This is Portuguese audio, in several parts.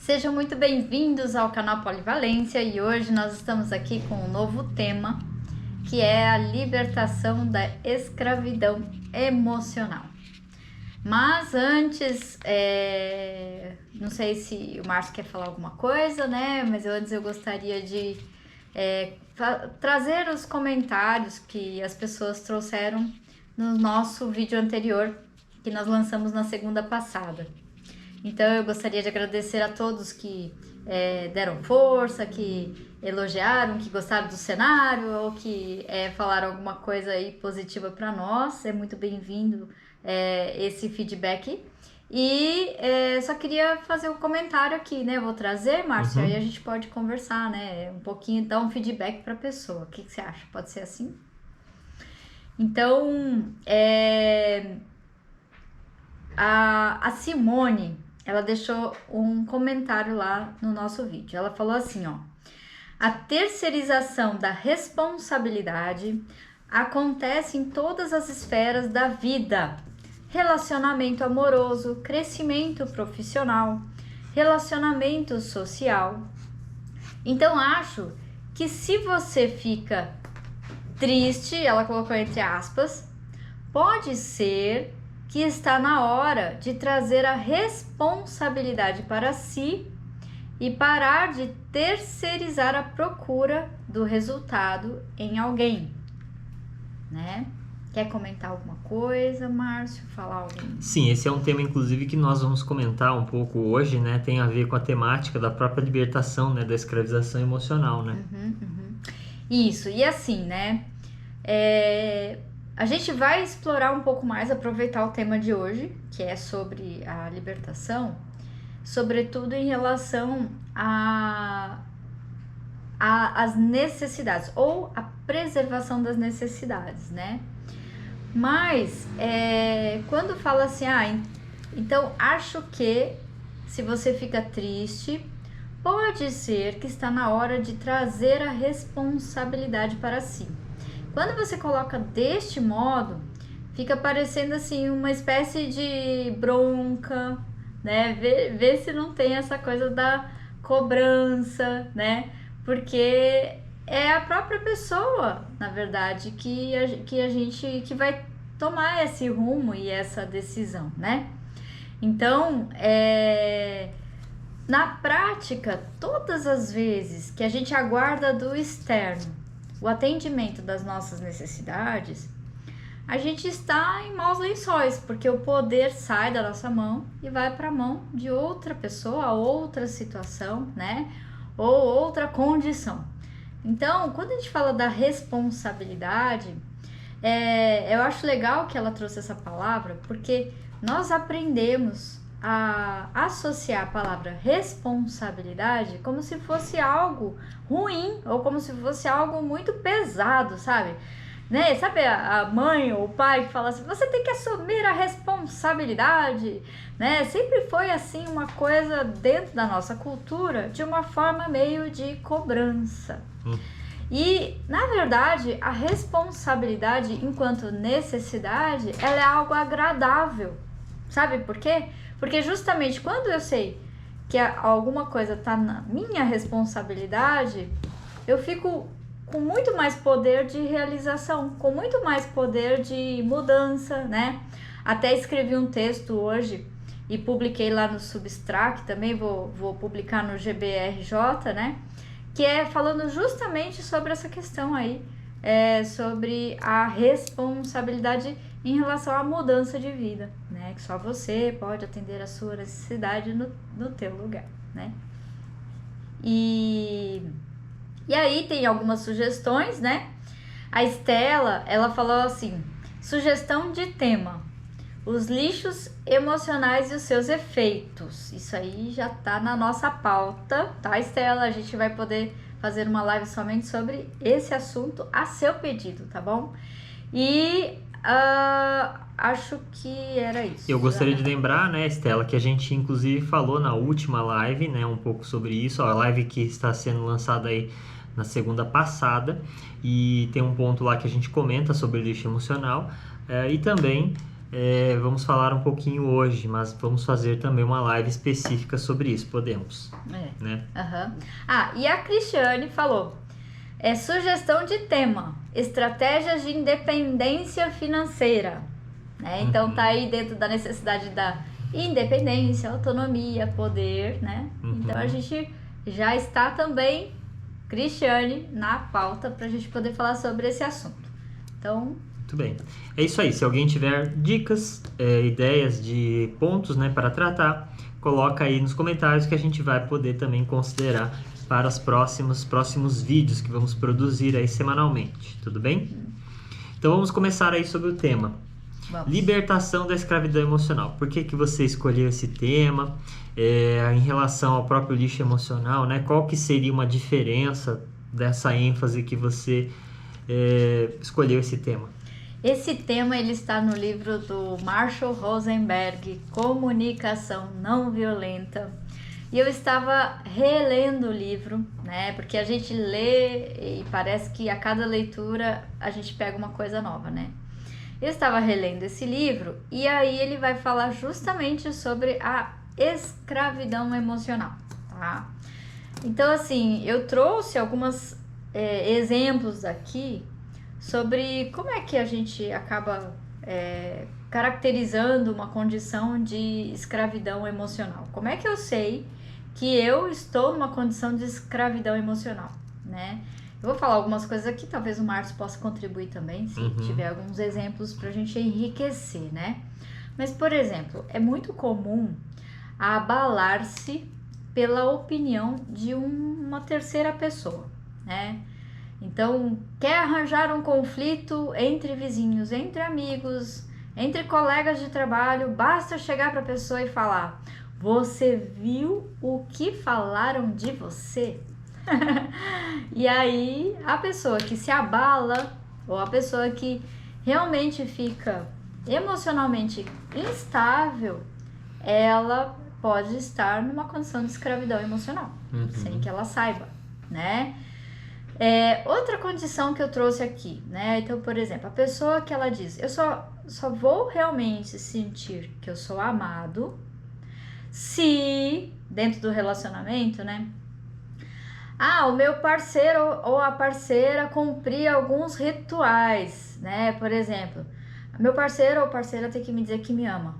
Sejam muito bem-vindos ao canal Polivalência e hoje nós estamos aqui com um novo tema, que é a libertação da escravidão emocional. Mas antes, não sei se o Márcio quer falar alguma coisa, né? Mas antes eu gostaria de trazer os comentários que as pessoas trouxeram no nosso vídeo anterior, que nós lançamos na segunda passada. Então eu gostaria de agradecer a todos que deram força, que elogiaram, que gostaram do cenário ou que falaram alguma coisa aí positiva para nós. É muito bem-vindo esse feedback. E só queria fazer um comentário aqui, né? Eu vou trazer, Márcio, aí a gente pode conversar, né? Um pouquinho, dar um feedback para a pessoa. O que você acha? Pode ser assim? Então, a Simone, ela deixou um comentário lá no nosso vídeo. Ela falou assim, ó: a terceirização da responsabilidade acontece em todas as esferas da vida: relacionamento amoroso, crescimento profissional, relacionamento social. Então, acho que se você fica triste, ela colocou entre aspas, pode ser que está na hora de trazer a responsabilidade para si e parar de terceirizar a procura do resultado em alguém, né? Quer comentar alguma coisa, Márcio? Falar algo? Sim, esse é um tema, inclusive, que nós vamos comentar um pouco hoje, né? Tem a ver com a temática da própria libertação, né? Da escravização emocional, né? Isso, e assim, né? A gente vai explorar um pouco mais, aproveitar o tema de hoje, que é sobre a libertação, sobretudo em relação às necessidades, ou a preservação das necessidades, né? Mas, quando fala assim, então acho que se você fica triste, pode ser que está na hora de trazer a responsabilidade para si. Quando você coloca deste modo, fica parecendo assim uma espécie de bronca, né? Vê se não tem essa coisa da cobrança, né? Porque é a própria pessoa, na verdade, que a gente que vai tomar esse rumo e essa decisão, né? Então, na prática, todas as vezes que a gente aguarda do externo o atendimento das nossas necessidades, a gente está em maus lençóis, porque o poder sai da nossa mão e vai para a mão de outra pessoa, outra situação, né? Ou outra condição. Então, quando a gente fala da responsabilidade, eu acho legal que ela trouxe essa palavra, porque nós aprendemos a associar a palavra responsabilidade como se fosse algo ruim ou como se fosse algo muito pesado, sabe? Né? Sabe a mãe ou o pai que fala assim, você tem que assumir a responsabilidade, né? Sempre foi assim uma coisa dentro da nossa cultura de uma forma meio de cobrança. E, na verdade, a responsabilidade enquanto necessidade, ela é algo agradável. Sabe por quê? Porque justamente quando eu sei que alguma coisa está na minha responsabilidade, eu fico com muito mais poder de realização, com muito mais poder de mudança, né? Até escrevi um texto hoje e publiquei lá no Substract, também vou publicar no GBRJ, né? Que é falando justamente sobre essa questão aí, sobre a responsabilidade em relação à mudança de vida, né? Que só você pode atender a sua necessidade no teu lugar, né? E aí tem algumas sugestões, né? A Estela, ela falou assim, sugestão de tema: os lixos emocionais e os seus efeitos. Isso aí já tá na nossa pauta, tá, Estela? A gente vai poder fazer uma live somente sobre esse assunto a seu pedido, tá bom? E acho que era isso. Eu gostaria de lembrar, né, Estela, que a gente inclusive falou na última live, né, um pouco sobre isso, a live que está sendo lançada aí na segunda passada, e tem um ponto lá que a gente comenta sobre lixo emocional, e também vamos falar um pouquinho hoje, mas vamos fazer também uma live específica sobre isso, podemos, né? E a Cristiane falou, sugestão de tema, estratégias de independência financeira, né? Então tá aí dentro da necessidade da independência, autonomia, poder, né? Então a gente já está também, Cristiane, na pauta para a gente poder falar sobre esse assunto. Então... Muito bem. É isso aí. Se alguém tiver dicas, ideias de pontos, né, para tratar, coloca aí nos comentários que a gente vai poder também considerar para os próximos vídeos que vamos produzir aí semanalmente. Tudo bem? Então vamos começar aí sobre o tema. Vamos. Libertação da escravidão emocional. Por que você escolheu esse tema? Em relação ao próprio lixo emocional, né? Qual que seria uma diferença dessa ênfase que você escolheu esse tema? Esse tema ele está no livro do Marshall Rosenberg, Comunicação Não Violenta. E eu estava relendo o livro, né? Porque a gente lê e parece que a cada leitura a gente pega uma coisa nova, né? Eu estava relendo esse livro e aí ele vai falar justamente sobre a escravidão emocional, tá? Então, assim, eu trouxe alguns exemplos aqui sobre como é que a gente acaba caracterizando uma condição de escravidão emocional. Como é que eu sei que eu estou numa condição de escravidão emocional, né? Eu vou falar algumas coisas aqui, talvez o Márcio possa contribuir também, se tiver alguns exemplos para a gente enriquecer, né? Mas, por exemplo, é muito comum abalar-se pela opinião de uma terceira pessoa, né? Então, quer arranjar um conflito entre vizinhos, entre amigos, entre colegas de trabalho, basta chegar para a pessoa e falar: você viu o que falaram de você? E aí, a pessoa que se abala, ou a pessoa que realmente fica emocionalmente instável, ela pode estar numa condição de escravidão emocional, sem que ela saiba, né? Outra condição que eu trouxe aqui, né? Então, por exemplo, a pessoa que ela diz, eu só vou realmente sentir que eu sou amado se, dentro do relacionamento, né? O meu parceiro ou a parceira cumprir alguns rituais, né? Por exemplo, meu parceiro ou parceira tem que me dizer que me ama,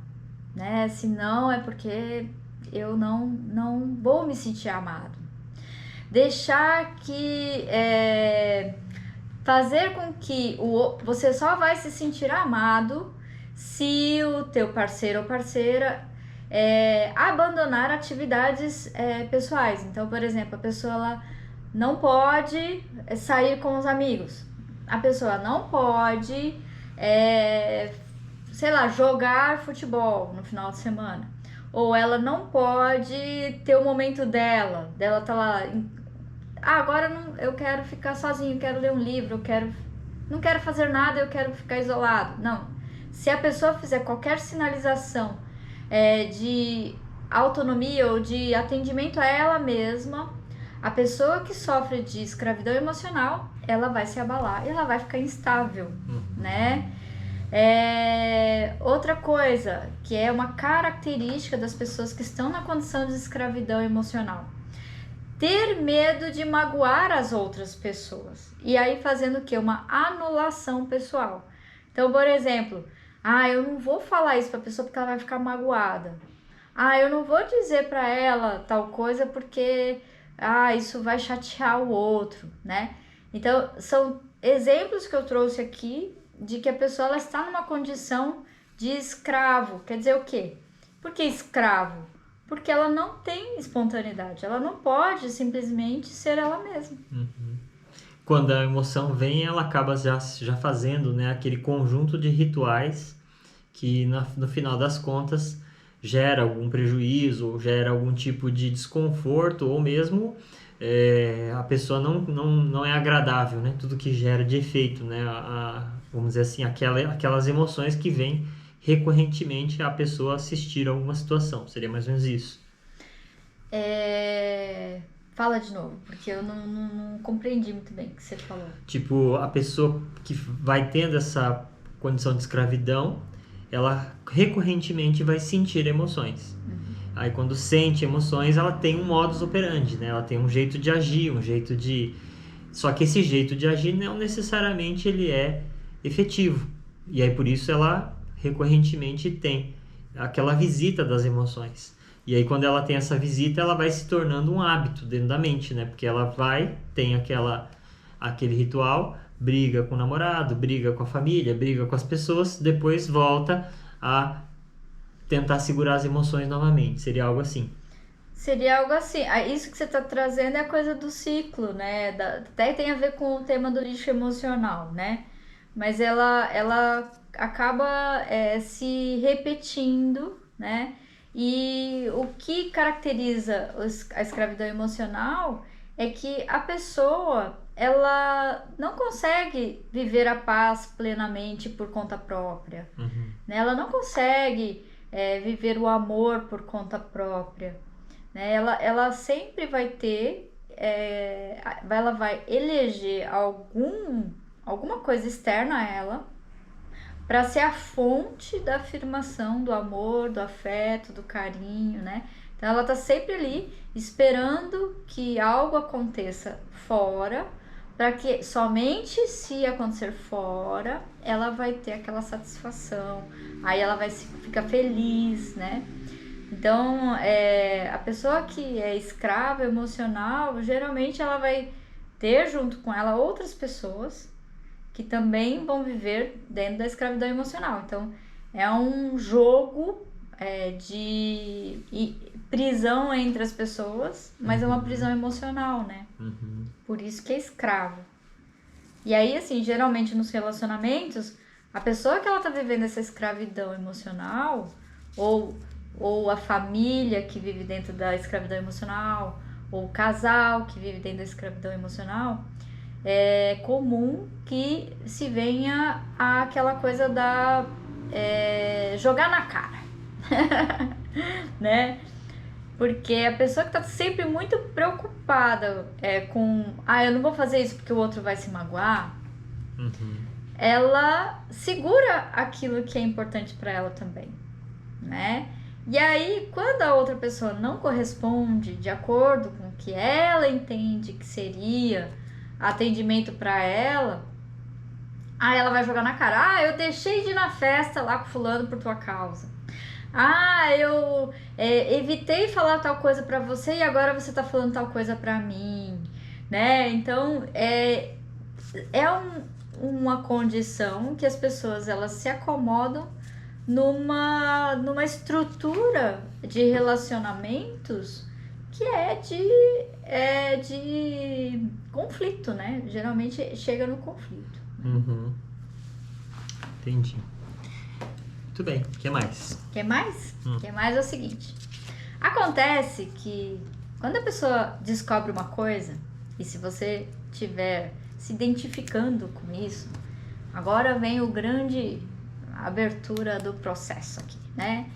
né? Se não, é porque eu não vou me sentir amado. Deixar que... fazer com que você só vai se sentir amado se o teu parceiro ou parceira abandonar atividades pessoais. Então, por exemplo, a pessoa ela não pode sair com os amigos, a pessoa não pode, jogar futebol no final de semana, ou ela não pode ter o momento dela tá lá, agora eu quero ficar sozinho, quero ler um livro, não quero fazer nada, eu quero ficar isolado. Não, se a pessoa fizer qualquer sinalização de autonomia ou de atendimento a ela mesma, a pessoa que sofre de escravidão emocional, ela vai se abalar e ela vai ficar instável, né? Outra coisa que é uma característica das pessoas que estão na condição de escravidão emocional: ter medo de magoar as outras pessoas. E aí fazendo o quê? Uma anulação pessoal. Então, por exemplo, eu não vou falar isso pra pessoa porque ela vai ficar magoada. Eu não vou dizer pra ela tal coisa porque isso vai chatear o outro, né? Então, são exemplos que eu trouxe aqui de que a pessoa ela está numa condição de escravo. Quer dizer o quê? Por que escravo? Porque ela não tem espontaneidade, ela não pode simplesmente ser ela mesma. Quando a emoção vem, ela acaba já fazendo, né, aquele conjunto de rituais que no final das contas gera algum prejuízo, ou gera algum tipo de desconforto, ou mesmo a pessoa não é agradável, né? Tudo que gera de efeito, né? Vamos dizer assim, aquelas emoções que vêm recorrentemente a pessoa assistir a alguma situação. Seria mais ou menos isso. Fala de novo, porque eu não compreendi muito bem o que você falou. Tipo, a pessoa que vai tendo essa condição de escravidão, ela recorrentemente vai sentir emoções. Aí quando sente emoções, ela tem um modus operandi, né? Ela tem um jeito de agir, um jeito de... Só que esse jeito de agir não necessariamente ele é efetivo. E aí por isso ela recorrentemente tem aquela visita das emoções. E aí quando ela tem essa visita, ela vai se tornando um hábito dentro da mente, né? Porque ela vai, tem aquele ritual, briga com o namorado, briga com a família, briga com as pessoas, depois volta a tentar segurar as emoções novamente. Seria algo assim. Seria algo assim. Isso que você está trazendo é a coisa do ciclo, né? Até tem a ver com o tema do lixo emocional, né? Mas ela acaba se repetindo, né? E o que caracteriza a escravidão emocional é que a pessoa ela não consegue viver a paz plenamente por conta própria, né? Ela não consegue viver o amor por conta própria, né? Ela sempre vai ter, ela vai eleger alguma coisa externa a ela para ser a fonte da afirmação do amor, do afeto, do carinho, né? Então ela tá sempre ali esperando que algo aconteça fora, para que somente se acontecer fora ela vai ter aquela satisfação, aí ela vai ficar feliz, né? Então a pessoa que é escrava emocional, geralmente ela vai ter junto com ela outras pessoas que também vão viver dentro da escravidão emocional. Então, é um jogo de prisão entre as pessoas, mas é uma prisão emocional, né? Por isso que é escravo. E aí, assim, geralmente nos relacionamentos, a pessoa que ela tá vivendo essa escravidão emocional, ou a família que vive dentro da escravidão emocional, ou o casal que vive dentro da escravidão emocional, é comum que se venha aquela coisa da jogar na cara, né? Porque a pessoa que tá sempre muito preocupada com eu não vou fazer isso porque o outro vai se magoar, ela segura aquilo que é importante para ela também, né? E aí, quando a outra pessoa não corresponde de acordo com o que ela entende que seria atendimento para ela, ela vai jogar na cara: eu deixei de ir na festa lá com fulano por tua causa, eu evitei falar tal coisa para você e agora você tá falando tal coisa para mim, né? Então uma condição que as pessoas elas se acomodam numa estrutura de relacionamentos que é de conflito, né? Geralmente chega no conflito. Entendi. Muito bem. O que mais? Quer mais? Quer mais é o seguinte. Acontece que quando a pessoa descobre uma coisa, e se você estiver se identificando com isso, agora vem o grande abertura do processo aqui, né?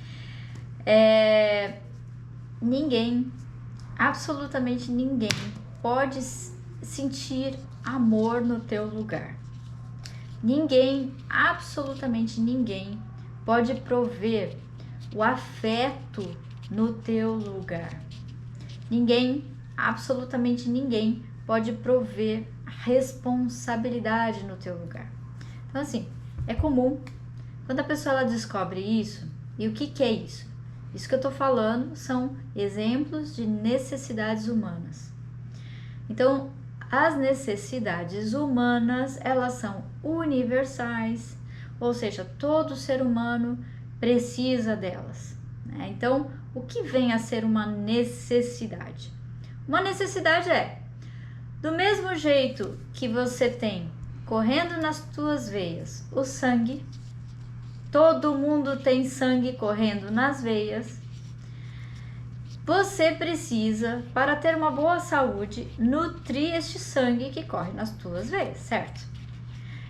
Ninguém, absolutamente ninguém, pode sentir amor no teu lugar. Ninguém, absolutamente ninguém, pode prover o afeto no teu lugar. Ninguém, absolutamente ninguém, pode prover a responsabilidade no teu lugar. Então, assim, é comum quando a pessoa ela descobre isso. E o que é isso? Isso que eu tô falando são exemplos de necessidades humanas. Então, as necessidades humanas, elas são universais, ou seja, todo ser humano precisa delas, né? Então, o que vem a ser uma necessidade? Uma necessidade do mesmo jeito que você tem correndo nas tuas veias o sangue, todo mundo tem sangue correndo nas veias, você precisa, para ter uma boa saúde, nutrir este sangue que corre nas tuas veias, certo?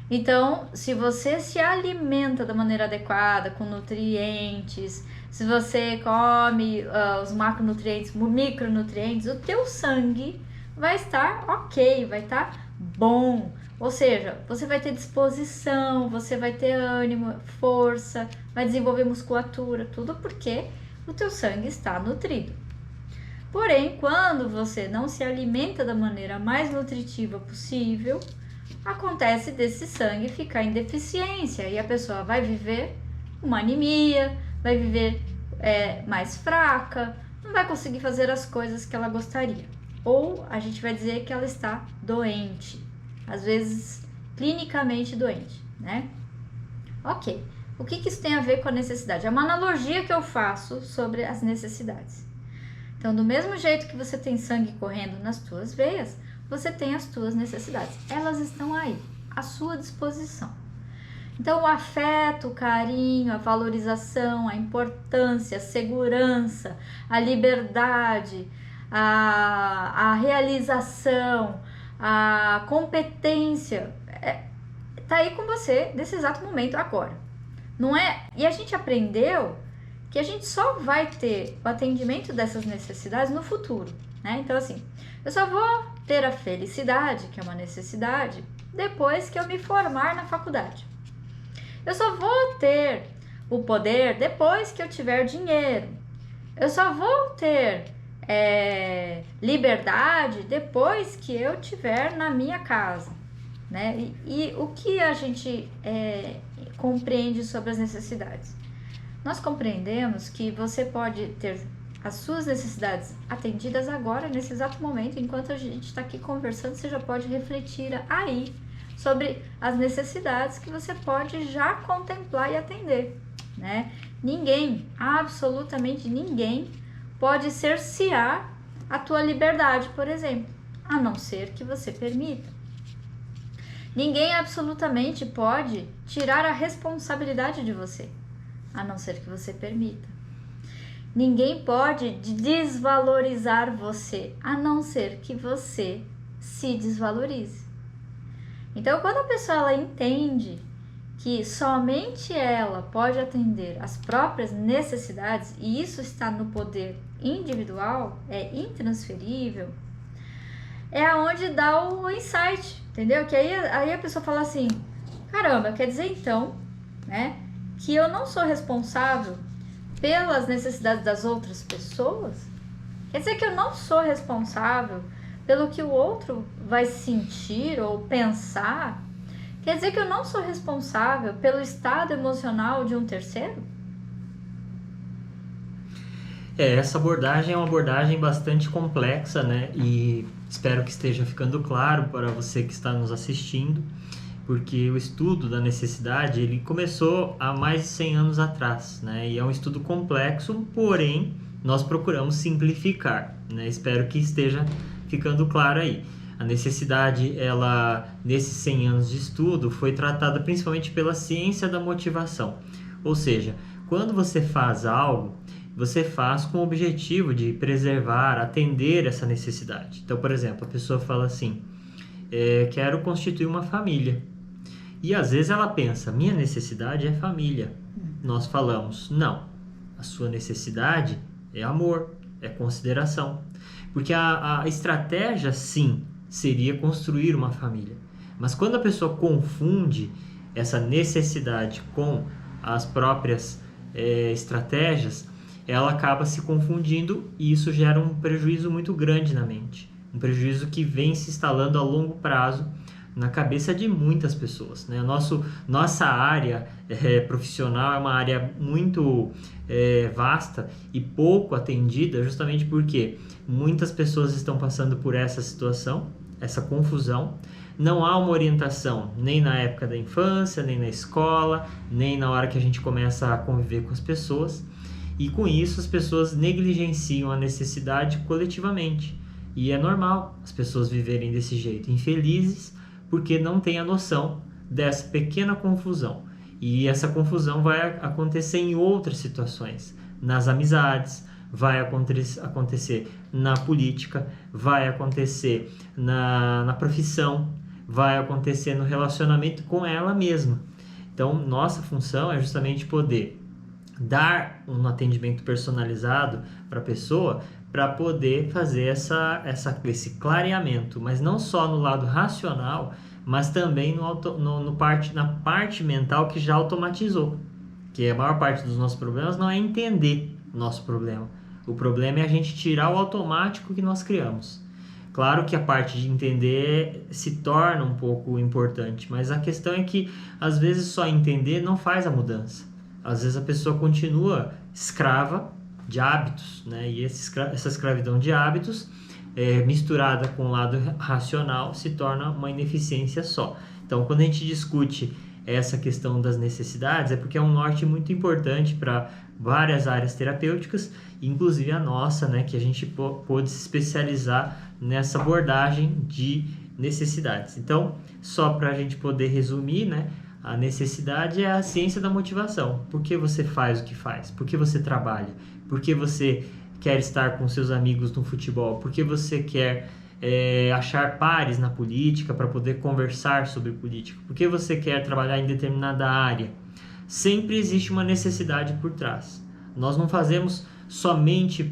Então, se você se alimenta da maneira adequada, com nutrientes, se você come os macronutrientes, micronutrientes, o teu sangue vai estar ok, vai estar bom, Ou seja, você vai ter disposição, você vai ter ânimo, força, vai desenvolver musculatura, tudo porque o teu sangue está nutrido. Porém, quando você não se alimenta da maneira mais nutritiva possível, acontece desse sangue ficar em deficiência e a pessoa vai viver uma anemia, vai viver mais fraca, não vai conseguir fazer as coisas que ela gostaria. Ou a gente vai dizer que ela está doente, às vezes clinicamente doente, né? Ok, o que isso tem a ver com a necessidade? É uma analogia que eu faço sobre as necessidades. Então, do mesmo jeito que você tem sangue correndo nas tuas veias, você tem as tuas necessidades. Elas estão aí, à sua disposição. Então, o afeto, o carinho, a valorização, a importância, a segurança, a liberdade, a realização, a competência, tá aí com você nesse exato momento agora. Não é? E a gente aprendeu que a gente só vai ter o atendimento dessas necessidades no futuro, né? Então, assim, eu só vou ter a felicidade, que é uma necessidade, depois que eu me formar na faculdade. Eu só vou ter o poder depois que eu tiver dinheiro. Eu só vou ter liberdade depois que eu tiver na minha casa, né? E o que a gente compreende sobre as necessidades? Nós compreendemos que você pode ter as suas necessidades atendidas agora, nesse exato momento, enquanto a gente está aqui conversando, você já pode refletir aí sobre as necessidades que você pode já contemplar e atender, né? Ninguém, absolutamente ninguém, pode cercear a tua liberdade, por exemplo, a não ser que você permita. Ninguém absolutamente pode tirar a responsabilidade de você, a não ser que você permita. Ninguém pode desvalorizar você, a não ser que você se desvalorize. Então, quando a pessoa ela entende que somente ela pode atender as próprias necessidades, e isso está no poder individual, é intransferível, é aonde dá o insight, entendeu? Que aí a pessoa fala assim, caramba, quer dizer então, né, que eu não sou responsável pelas necessidades das outras pessoas? Quer dizer que eu não sou responsável pelo que o outro vai sentir ou pensar? Quer dizer que eu não sou responsável pelo estado emocional de um terceiro? Essa abordagem é uma abordagem bastante complexa, né? E espero que esteja ficando claro para você que está nos assistindo, porque o estudo da necessidade, ele começou há mais de 100 anos atrás, né? E é um estudo complexo, porém, nós procuramos simplificar, né? Espero que esteja ficando claro aí. A necessidade, ela, nesses 100 anos de estudo, foi tratada principalmente pela ciência da motivação. Ou seja, quando você faz algo, você faz com o objetivo de preservar, atender essa necessidade. Então, por exemplo, a pessoa fala assim, quero constituir uma família. E às vezes ela pensa, minha necessidade é família. Nós falamos, não, a sua necessidade é amor, é consideração. Porque a estratégia, sim, seria construir uma família. Mas quando a pessoa confunde essa necessidade com as próprias estratégias, ela acaba se confundindo e isso gera um prejuízo muito grande na mente. Um prejuízo que vem se instalando a longo prazo na cabeça de muitas pessoas, né? Nossa área profissional é uma área muito vasta e pouco atendida, justamente porque muitas pessoas estão passando por essa situação, essa confusão. Não há uma orientação nem na época da infância, nem na escola, nem na hora que a gente começa a conviver com as pessoas. E com isso as pessoas negligenciam a necessidade coletivamente. E é normal as pessoas viverem desse jeito, infelizes, porque não têm a noção dessa pequena confusão. E essa confusão vai acontecer em outras situações, nas amizades, vai acontecer na política, vai acontecer na profissão, vai acontecer no relacionamento com ela mesma. Então, nossa função é justamente poder dar um atendimento personalizado para a pessoa, para poder fazer esse clareamento, mas não só no lado racional, mas também na parte mental que já automatizou. Que a maior parte dos nossos problemas não é entender o nosso problema. O problema é a gente tirar o automático que nós criamos. Claro que a parte de entender se torna um pouco importante, mas a questão é que às vezes só entender não faz a mudança. Às vezes a pessoa continua escrava de hábitos, né? E essa escravidão de hábitos, misturada com o lado racional, se torna uma ineficiência só. Então, quando a gente discute essa questão das necessidades, é porque é um norte muito importante para várias áreas terapêuticas, inclusive a nossa, né? Que a gente pôde se especializar nessa abordagem de necessidades. Então, só para a gente poder resumir, né? A necessidade é a ciência da motivação. Por que você faz o que faz? Por que você trabalha? Por que você quer estar com seus amigos no futebol? Por que você quer achar pares na política para poder conversar sobre política? Por que você quer trabalhar em determinada área? Sempre existe uma necessidade por trás. Nós não fazemos somente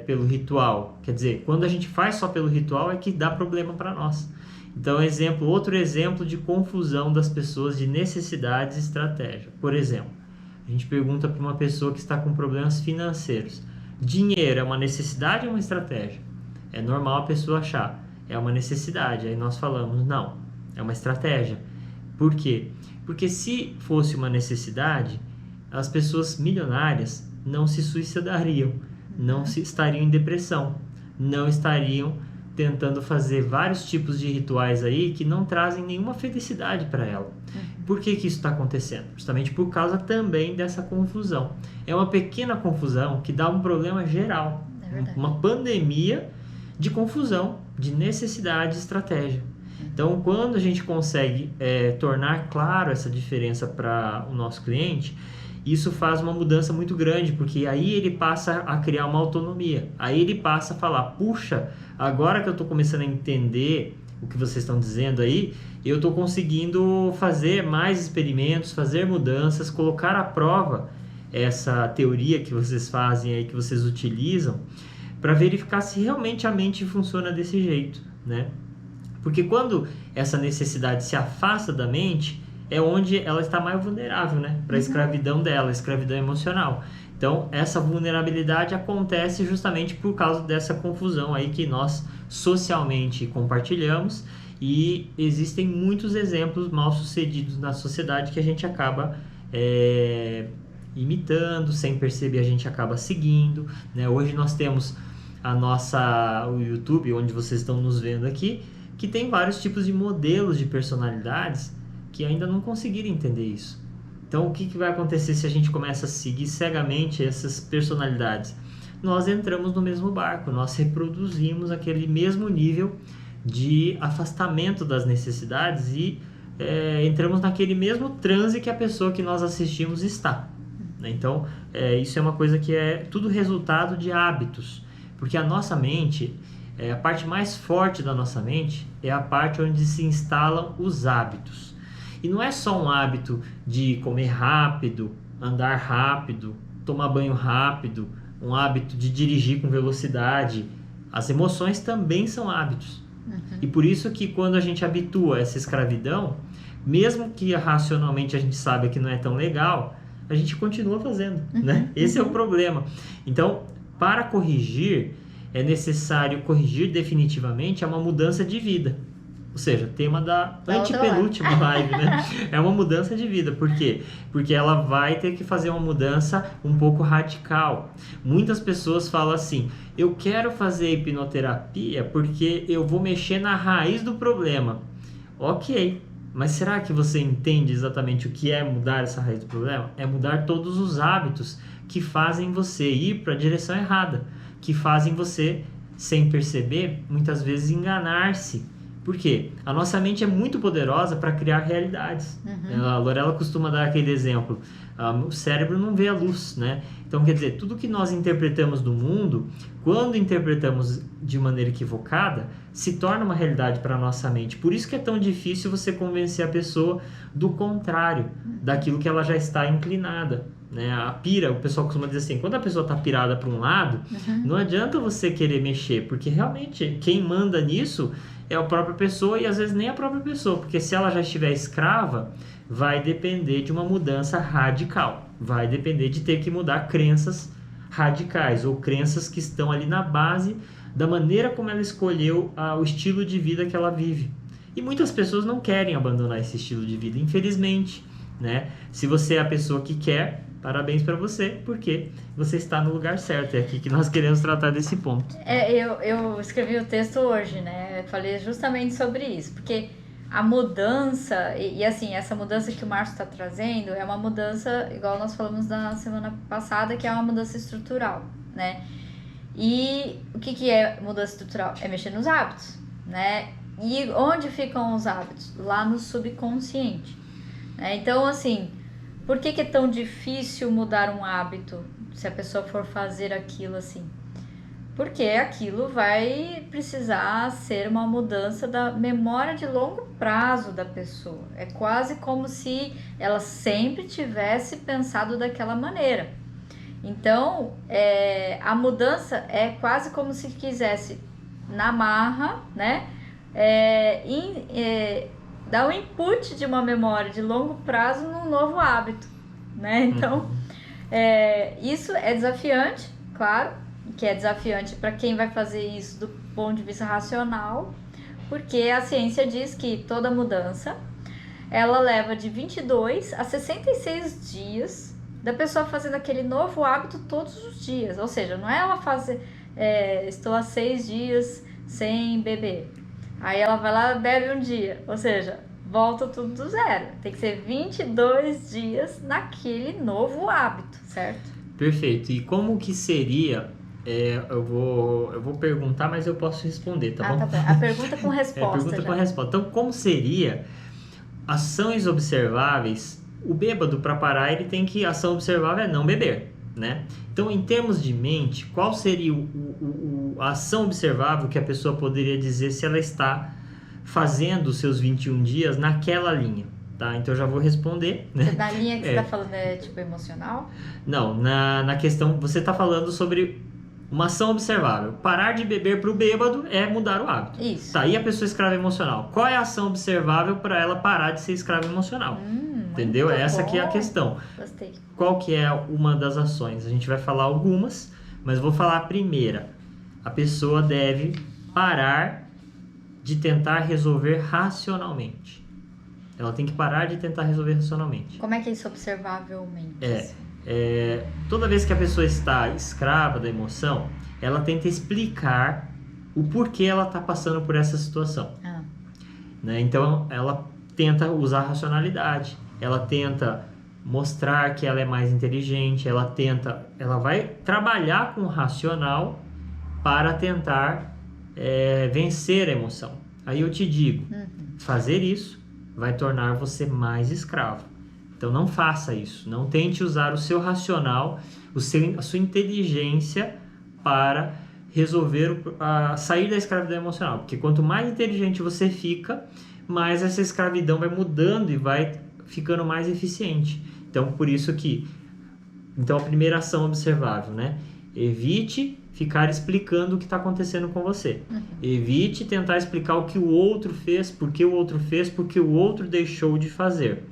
pelo ritual. Quer dizer, quando a gente faz só pelo ritual é que dá problema para nós. Então, outro exemplo de confusão das pessoas de necessidades e estratégia. Por exemplo, a gente pergunta para uma pessoa que está com problemas financeiros: dinheiro é uma necessidade ou uma estratégia? É normal a pessoa achar, é uma necessidade. Aí nós falamos, não, é uma estratégia. Por quê? Porque se fosse uma necessidade, as pessoas milionárias não se suicidariam, não estariam em depressão, não estariam tentando fazer vários tipos de rituais aí que não trazem nenhuma felicidade para ela. Por que isso está acontecendo? Justamente por causa também dessa confusão. É uma pequena confusão que dá um problema geral, uma pandemia de confusão, de necessidade e estratégia. Então, quando a gente consegue tornar claro essa diferença para o nosso cliente, isso faz uma mudança muito grande, porque aí ele passa a criar uma autonomia. Aí ele passa a falar, puxa, agora que eu estou começando a entender o que vocês estão dizendo aí, eu estou conseguindo fazer mais experimentos, fazer mudanças, colocar à prova essa teoria que vocês fazem aí, que vocês utilizam, para verificar se realmente a mente funciona desse jeito, né? Porque quando essa necessidade se afasta da mente, é onde ela está mais vulnerável, né? Para a escravidão dela, a escravidão emocional. Então, essa vulnerabilidade acontece justamente por causa dessa confusão aí que nós socialmente compartilhamos, e existem muitos exemplos mal sucedidos na sociedade que a gente acaba imitando, sem perceber a gente acaba seguindo, né? Hoje nós temos o YouTube, onde vocês estão nos vendo aqui, que tem vários tipos de modelos de personalidades que ainda não conseguiram entender isso. Então, o que vai acontecer se a gente começa a seguir cegamente essas personalidades? Nós entramos no mesmo barco, nós reproduzimos aquele mesmo nível de afastamento das necessidades e entramos naquele mesmo transe que a pessoa que nós assistimos está. Então, isso é uma coisa que é tudo resultado de hábitos, porque a nossa mente, a parte mais forte da nossa mente é a parte onde se instalam os hábitos. E não é só um hábito de comer rápido, andar rápido, tomar banho rápido, um hábito de dirigir com velocidade. As emoções também são hábitos. E por isso que quando a gente habitua essa escravidão, mesmo que racionalmente a gente saiba que não é tão legal, a gente continua fazendo, né? Esse é o problema. Então, para corrigir, é necessário corrigir definitivamente uma mudança de vida. Ou seja, tema da antepenúltima live, né? É uma mudança de vida. Por quê? Porque ela vai ter que fazer uma mudança um pouco radical. Muitas pessoas falam assim, eu quero fazer hipnoterapia porque eu vou mexer na raiz do problema. Ok, mas será que você entende exatamente o que é mudar essa raiz do problema? É mudar todos os hábitos que fazem você ir para a direção errada, que fazem você, sem perceber, muitas vezes enganar-se. Por quê? A nossa mente é muito poderosa para criar realidades. A Lorela costuma dar aquele exemplo. O cérebro não vê a luz, né? Então, quer dizer, tudo que nós interpretamos do mundo, quando interpretamos de maneira equivocada, se torna uma realidade para a nossa mente. Por isso que é tão difícil você convencer a pessoa do contrário, daquilo que ela já está inclinada, né? A pira, o pessoal costuma dizer assim, quando a pessoa está pirada para um lado, não adianta você querer mexer, porque realmente quem manda nisso é a própria pessoa e às vezes nem a própria pessoa, porque se ela já estiver escrava, vai depender de uma mudança radical, vai depender de ter que mudar crenças radicais ou crenças que estão ali na base da maneira como ela escolheu o estilo de vida que ela vive. E muitas pessoas não querem abandonar esse estilo de vida, infelizmente, né? Se você é a pessoa que quer, parabéns para você, porque você está no lugar certo. É aqui que nós queremos tratar desse ponto. Eu escrevi o texto hoje, né? Eu falei justamente sobre isso, porque a mudança, e assim, essa mudança que o Márcio está trazendo é uma mudança, igual nós falamos na semana passada, que é uma mudança estrutural, né? E o que é mudança estrutural? É mexer nos hábitos, né? E onde ficam os hábitos? Lá no subconsciente, né? Então, assim, por que é tão difícil mudar um hábito se a pessoa for fazer aquilo assim? Porque aquilo vai precisar ser uma mudança da memória de longo prazo da pessoa. É quase como se ela sempre tivesse pensado daquela maneira. Então, a mudança é quase como se quisesse, na marra, né? Dar um input de uma memória de longo prazo num novo hábito, né? Então, isso é desafiante, claro, que é desafiante para quem vai fazer isso do ponto de vista racional, porque a ciência diz que toda mudança, ela leva de 22 a 66 dias da pessoa fazendo aquele novo hábito todos os dias. Ou seja, não é ela fazer, estou há 6 dias sem beber. Aí ela vai lá, bebe um dia. Ou seja, volta tudo do zero. Tem que ser 22 dias naquele novo hábito, certo? Perfeito. E como que seria... eu vou perguntar, mas eu posso responder, tá bom? Tá bom. A pergunta com resposta. Pergunta com resposta. Então, como seria ações observáveis? O bêbado, para parar, ele tem que... Ação observável é não beber, né? Então, em termos de mente, qual seria a ação observável que a pessoa poderia dizer se ela está fazendo os seus 21 dias naquela linha? Tá? Então, eu já vou responder, né? Na linha que você está falando é tipo emocional? Não, na questão... Você está falando sobre uma ação observável. Parar de beber para o bêbado é mudar o hábito. Isso. Tá, e a pessoa escrava emocional? Qual é a ação observável para ela parar de ser escrava emocional? Entendeu? Essa aqui é a questão. Gostei. Qual que é uma das ações? A gente vai falar algumas, mas vou falar a primeira. A pessoa deve parar de tentar resolver racionalmente. Ela tem que parar de tentar resolver racionalmente. Como é que é isso observavelmente? Toda vez que a pessoa está escrava da emoção, ela tenta explicar o porquê ela está passando por essa situação. Né? Então, ela tenta usar a racionalidade, ela tenta mostrar que ela é mais inteligente, ela vai trabalhar com o racional para tentar vencer a emoção. Aí eu te digo, fazer isso vai tornar você mais escravo. Então não faça isso, não tente usar o seu racional, a sua inteligência para resolver, sair da escravidão emocional. Porque quanto mais inteligente você fica, mais essa escravidão vai mudando e vai ficando mais eficiente. Então por isso que, a primeira ação observável, né? Evite ficar explicando o que está acontecendo com você. Evite tentar explicar o que o outro fez, por que o outro fez, porque o outro deixou de fazer.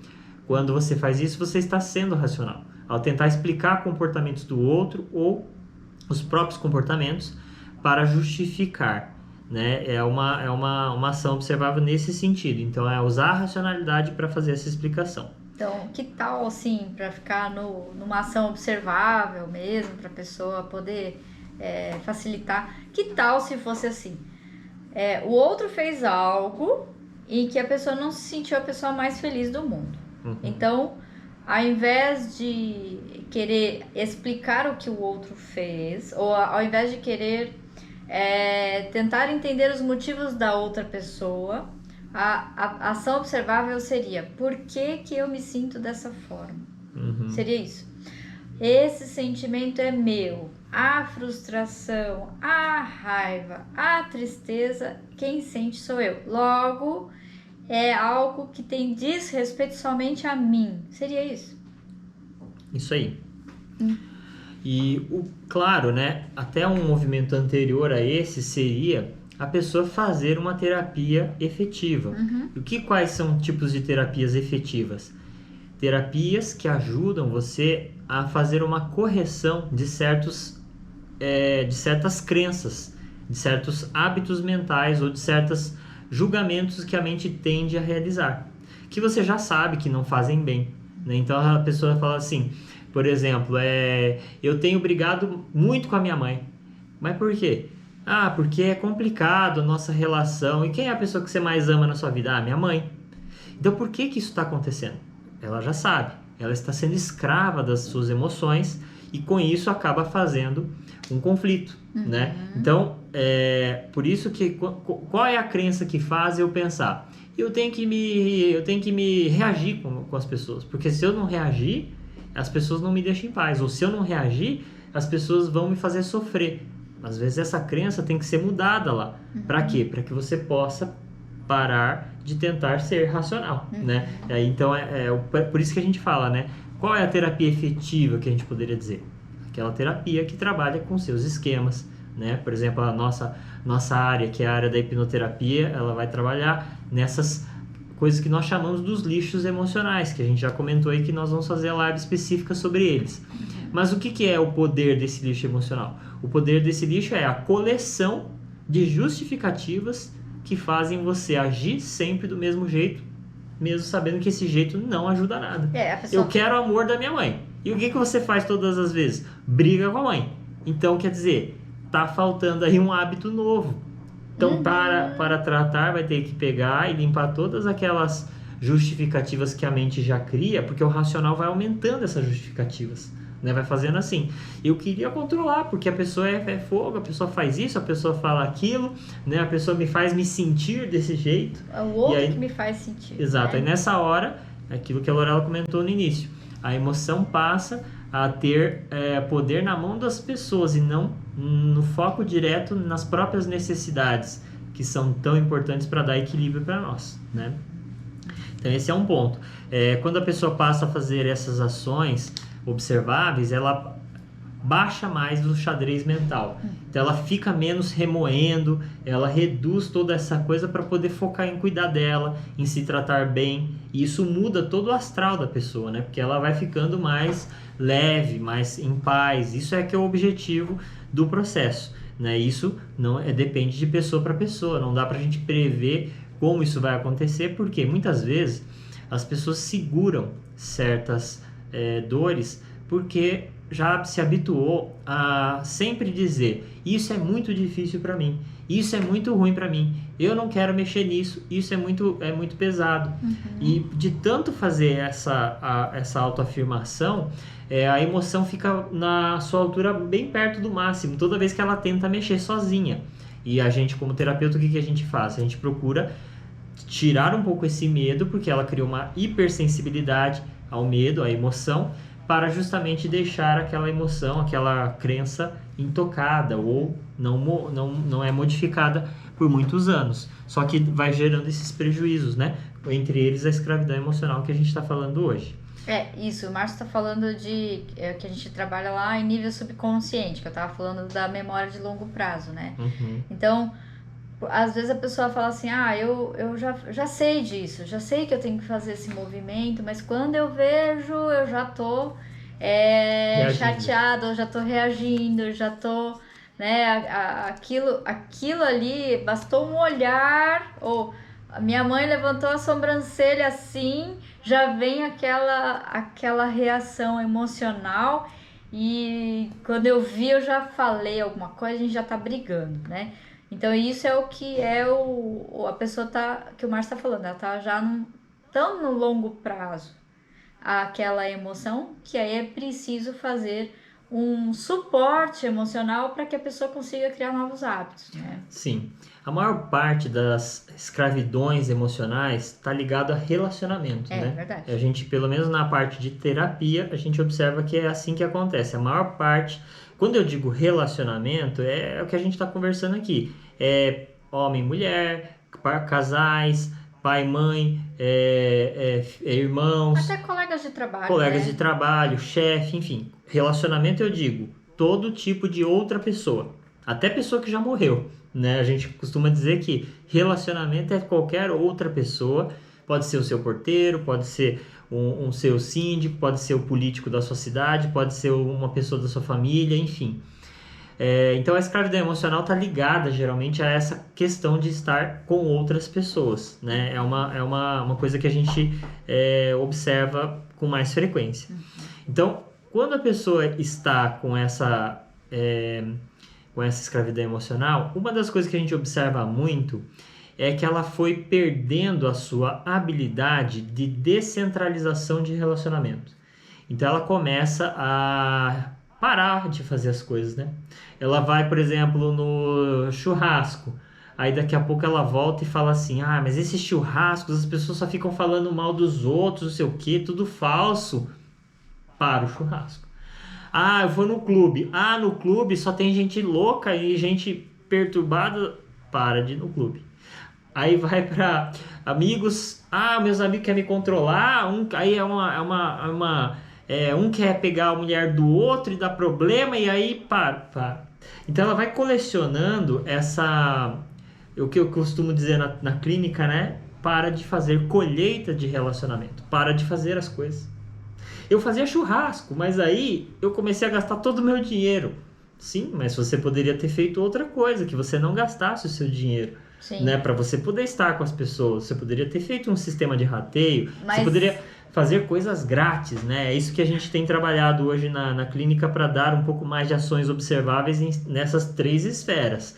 Quando você faz isso, você está sendo racional. Ao tentar explicar comportamentos do outro ou os próprios comportamentos para justificar, né? É uma ação observável nesse sentido. Então, é usar a racionalidade para fazer essa explicação. Então, que tal, assim, para ficar numa ação observável mesmo, para a pessoa poder facilitar, que tal se fosse assim? O outro fez algo e que a pessoa não se sentiu a pessoa mais feliz do mundo. Então, ao invés de querer explicar o que o outro fez, ou ao invés de querer tentar entender os motivos da outra pessoa, a ação observável seria: por que eu me sinto dessa forma? Seria isso. Esse sentimento é meu. A frustração, a raiva, a tristeza, quem sente sou eu. Logo, é algo que diz respeito somente a mim. Seria isso? Isso aí. E, claro, né? Até um movimento anterior a esse seria a pessoa fazer uma terapia efetiva. Quais são tipos de terapias efetivas? Terapias que ajudam você a fazer uma correção de certas crenças, de certos hábitos mentais ou de certos julgamentos que a mente tende a realizar, que você já sabe que não fazem bem, né? Então a pessoa fala assim, por exemplo, eu tenho brigado muito com a minha mãe. Mas por quê? Ah, porque é complicado a nossa relação. E quem é a pessoa que você mais ama na sua vida? Ah, minha mãe. Então por que isso está acontecendo? Ela já sabe. Ela está sendo escrava das suas emoções e com isso acaba fazendo um conflito, né? Então, por isso que qual é a crença que faz eu pensar? Eu tenho que me reagir com as pessoas, porque se eu não reagir, as pessoas não me deixam em paz, ou se eu não reagir, as pessoas vão me fazer sofrer. Às vezes essa crença tem que ser mudada lá. Para quê? Para que você possa parar de tentar ser racional, né? Então, por isso que a gente fala, né? Qual é a terapia efetiva que a gente poderia dizer? Aquela terapia que trabalha com seus esquemas, né? Por exemplo, a nossa área, que é a área da hipnoterapia, ela vai trabalhar nessas coisas que nós chamamos dos lixos emocionais, que a gente já comentou aí que nós vamos fazer a live específica sobre eles. Mas o que é o poder desse lixo emocional? O poder desse lixo é a coleção de justificativas que fazem você agir sempre do mesmo jeito, mesmo sabendo que esse jeito não ajuda nada. Eu quero o amor da minha mãe. E o que você faz todas as vezes? Briga com a mãe. Então, quer dizer, tá faltando aí um hábito novo. Então, para tratar, vai ter que pegar e limpar todas aquelas justificativas que a mente já cria, porque o racional vai aumentando essas justificativas, né? Vai fazendo assim. Eu queria controlar, porque a pessoa é fogo, a pessoa faz isso, a pessoa fala aquilo, né? A pessoa me faz me sentir desse jeito. É o outro que me faz sentir. Exato. Né? E nessa hora, aquilo que a Lorela comentou no início, a emoção passa a ter poder na mão das pessoas e não no foco direto nas próprias necessidades, que são tão importantes para dar equilíbrio para nós, né? Então esse é um ponto. Quando a pessoa passa a fazer essas ações observáveis, ela baixa mais do xadrez mental. Então ela fica menos remoendo, ela reduz toda essa coisa para poder focar em cuidar dela, em se tratar bem. E isso muda todo o astral da pessoa, né? Porque ela vai ficando mais leve, mais em paz. Isso é que é o objetivo do processo, né? Isso não depende de pessoa para pessoa. Não dá para a gente prever como isso vai acontecer, porque muitas vezes as pessoas seguram certas dores porque já se habituou a sempre dizer: isso é muito difícil para mim, isso é muito ruim para mim, eu não quero mexer nisso, isso é muito pesado. E de tanto fazer essa autoafirmação, a emoção fica na sua altura bem perto do máximo, toda vez que ela tenta mexer sozinha. E a gente, como terapeuta, o que a gente faz? A gente procura tirar um pouco esse medo, porque ela criou uma hipersensibilidade ao medo, à emoção, para justamente deixar aquela emoção, aquela crença intocada ou não é modificada por muitos anos. Só que vai gerando esses prejuízos, né? Entre eles a escravidão emocional que a gente está falando hoje. Isso, o Márcio está falando de que a gente trabalha lá em nível subconsciente, que eu estava falando da memória de longo prazo, né? Então, às vezes a pessoa fala assim: eu já sei disso, já sei que eu tenho que fazer esse movimento, mas quando eu vejo, eu já tô chateada, eu já tô reagindo, eu já tô, né, aquilo ali, bastou um olhar, ou a minha mãe levantou a sobrancelha assim, já vem aquela reação emocional, e quando eu vi, eu já falei alguma coisa, a gente já tá brigando, né? Então isso é o que a pessoa que o Márcio tá falando, ela tá já tão no longo prazo aquela emoção, que aí é preciso fazer um suporte emocional para que a pessoa consiga criar novos hábitos, né? Sim. A maior parte das escravidões emocionais está ligado a relacionamento, né? É verdade. A gente, pelo menos na parte de terapia, a gente observa que é assim que acontece. A maior parte, quando eu digo relacionamento, é o que a gente está conversando aqui. É homem e mulher, casais, pai, mãe, irmãos. Até colegas de trabalho. Colegas de trabalho, chefe, enfim. Relacionamento eu digo todo tipo de outra pessoa. Até pessoa que já morreu. né? A gente costuma dizer que relacionamento é qualquer outra pessoa, pode ser o seu porteiro, pode ser um seu síndico, pode ser o político da sua cidade, pode ser uma pessoa da sua família, enfim. Então a escravidão emocional está ligada geralmente a essa questão de estar com outras pessoas, né? É uma coisa que a gente observa com mais frequência. Então, quando a pessoa está com essa escravidão emocional, uma das coisas que a gente observa muito é que ela foi perdendo a sua habilidade de descentralização de relacionamento. Então ela começa a parar de fazer as coisas, né? Ela vai, por exemplo, no churrasco, aí daqui a pouco ela volta e fala assim, mas esses churrascos, as pessoas só ficam falando mal dos outros, não sei o que, tudo falso. Para o churrasco. Eu vou no clube. No clube só tem gente louca e gente perturbada. Para de ir no clube. Aí vai para amigos. Meus amigos querem me controlar. Aí um quer pegar a mulher do outro e dar problema. E aí para. Então ela vai colecionando o que eu costumo dizer na clínica, né? Para de fazer colheita de relacionamento. Para de fazer as coisas. Eu fazia churrasco, mas aí eu comecei a gastar todo o meu dinheiro. Sim, mas você poderia ter feito outra coisa, que você não gastasse o seu dinheiro, né? Para você poder estar com as pessoas. Você poderia ter feito um sistema de rateio, você poderia fazer coisas grátis, né? É isso que a gente tem trabalhado hoje na clínica para dar um pouco mais de ações observáveis nessas 3 esferas.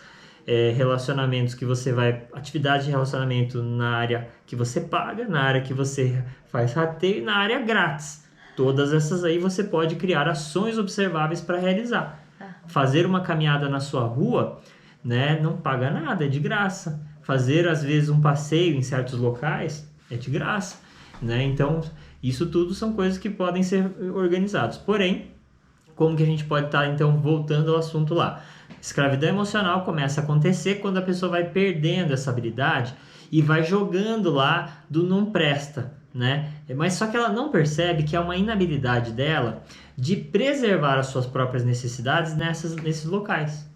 Relacionamentos que você vai... Atividade de relacionamento na área que você paga, na área que você faz rateio e na área grátis. Todas essas aí você pode criar ações observáveis para realizar. Fazer uma caminhada na sua rua, né, não paga nada, é de graça. Fazer, às vezes, um passeio em certos locais é de graça, né? Então, isso tudo são coisas que podem ser organizadas. Porém, como que a gente pode estar, então, voltando ao assunto lá? Escravidão emocional começa a acontecer quando a pessoa vai perdendo essa habilidade e vai jogando lá do não presta, né? Mas só que ela não percebe que é uma inabilidade dela de preservar as suas próprias necessidades nesses locais.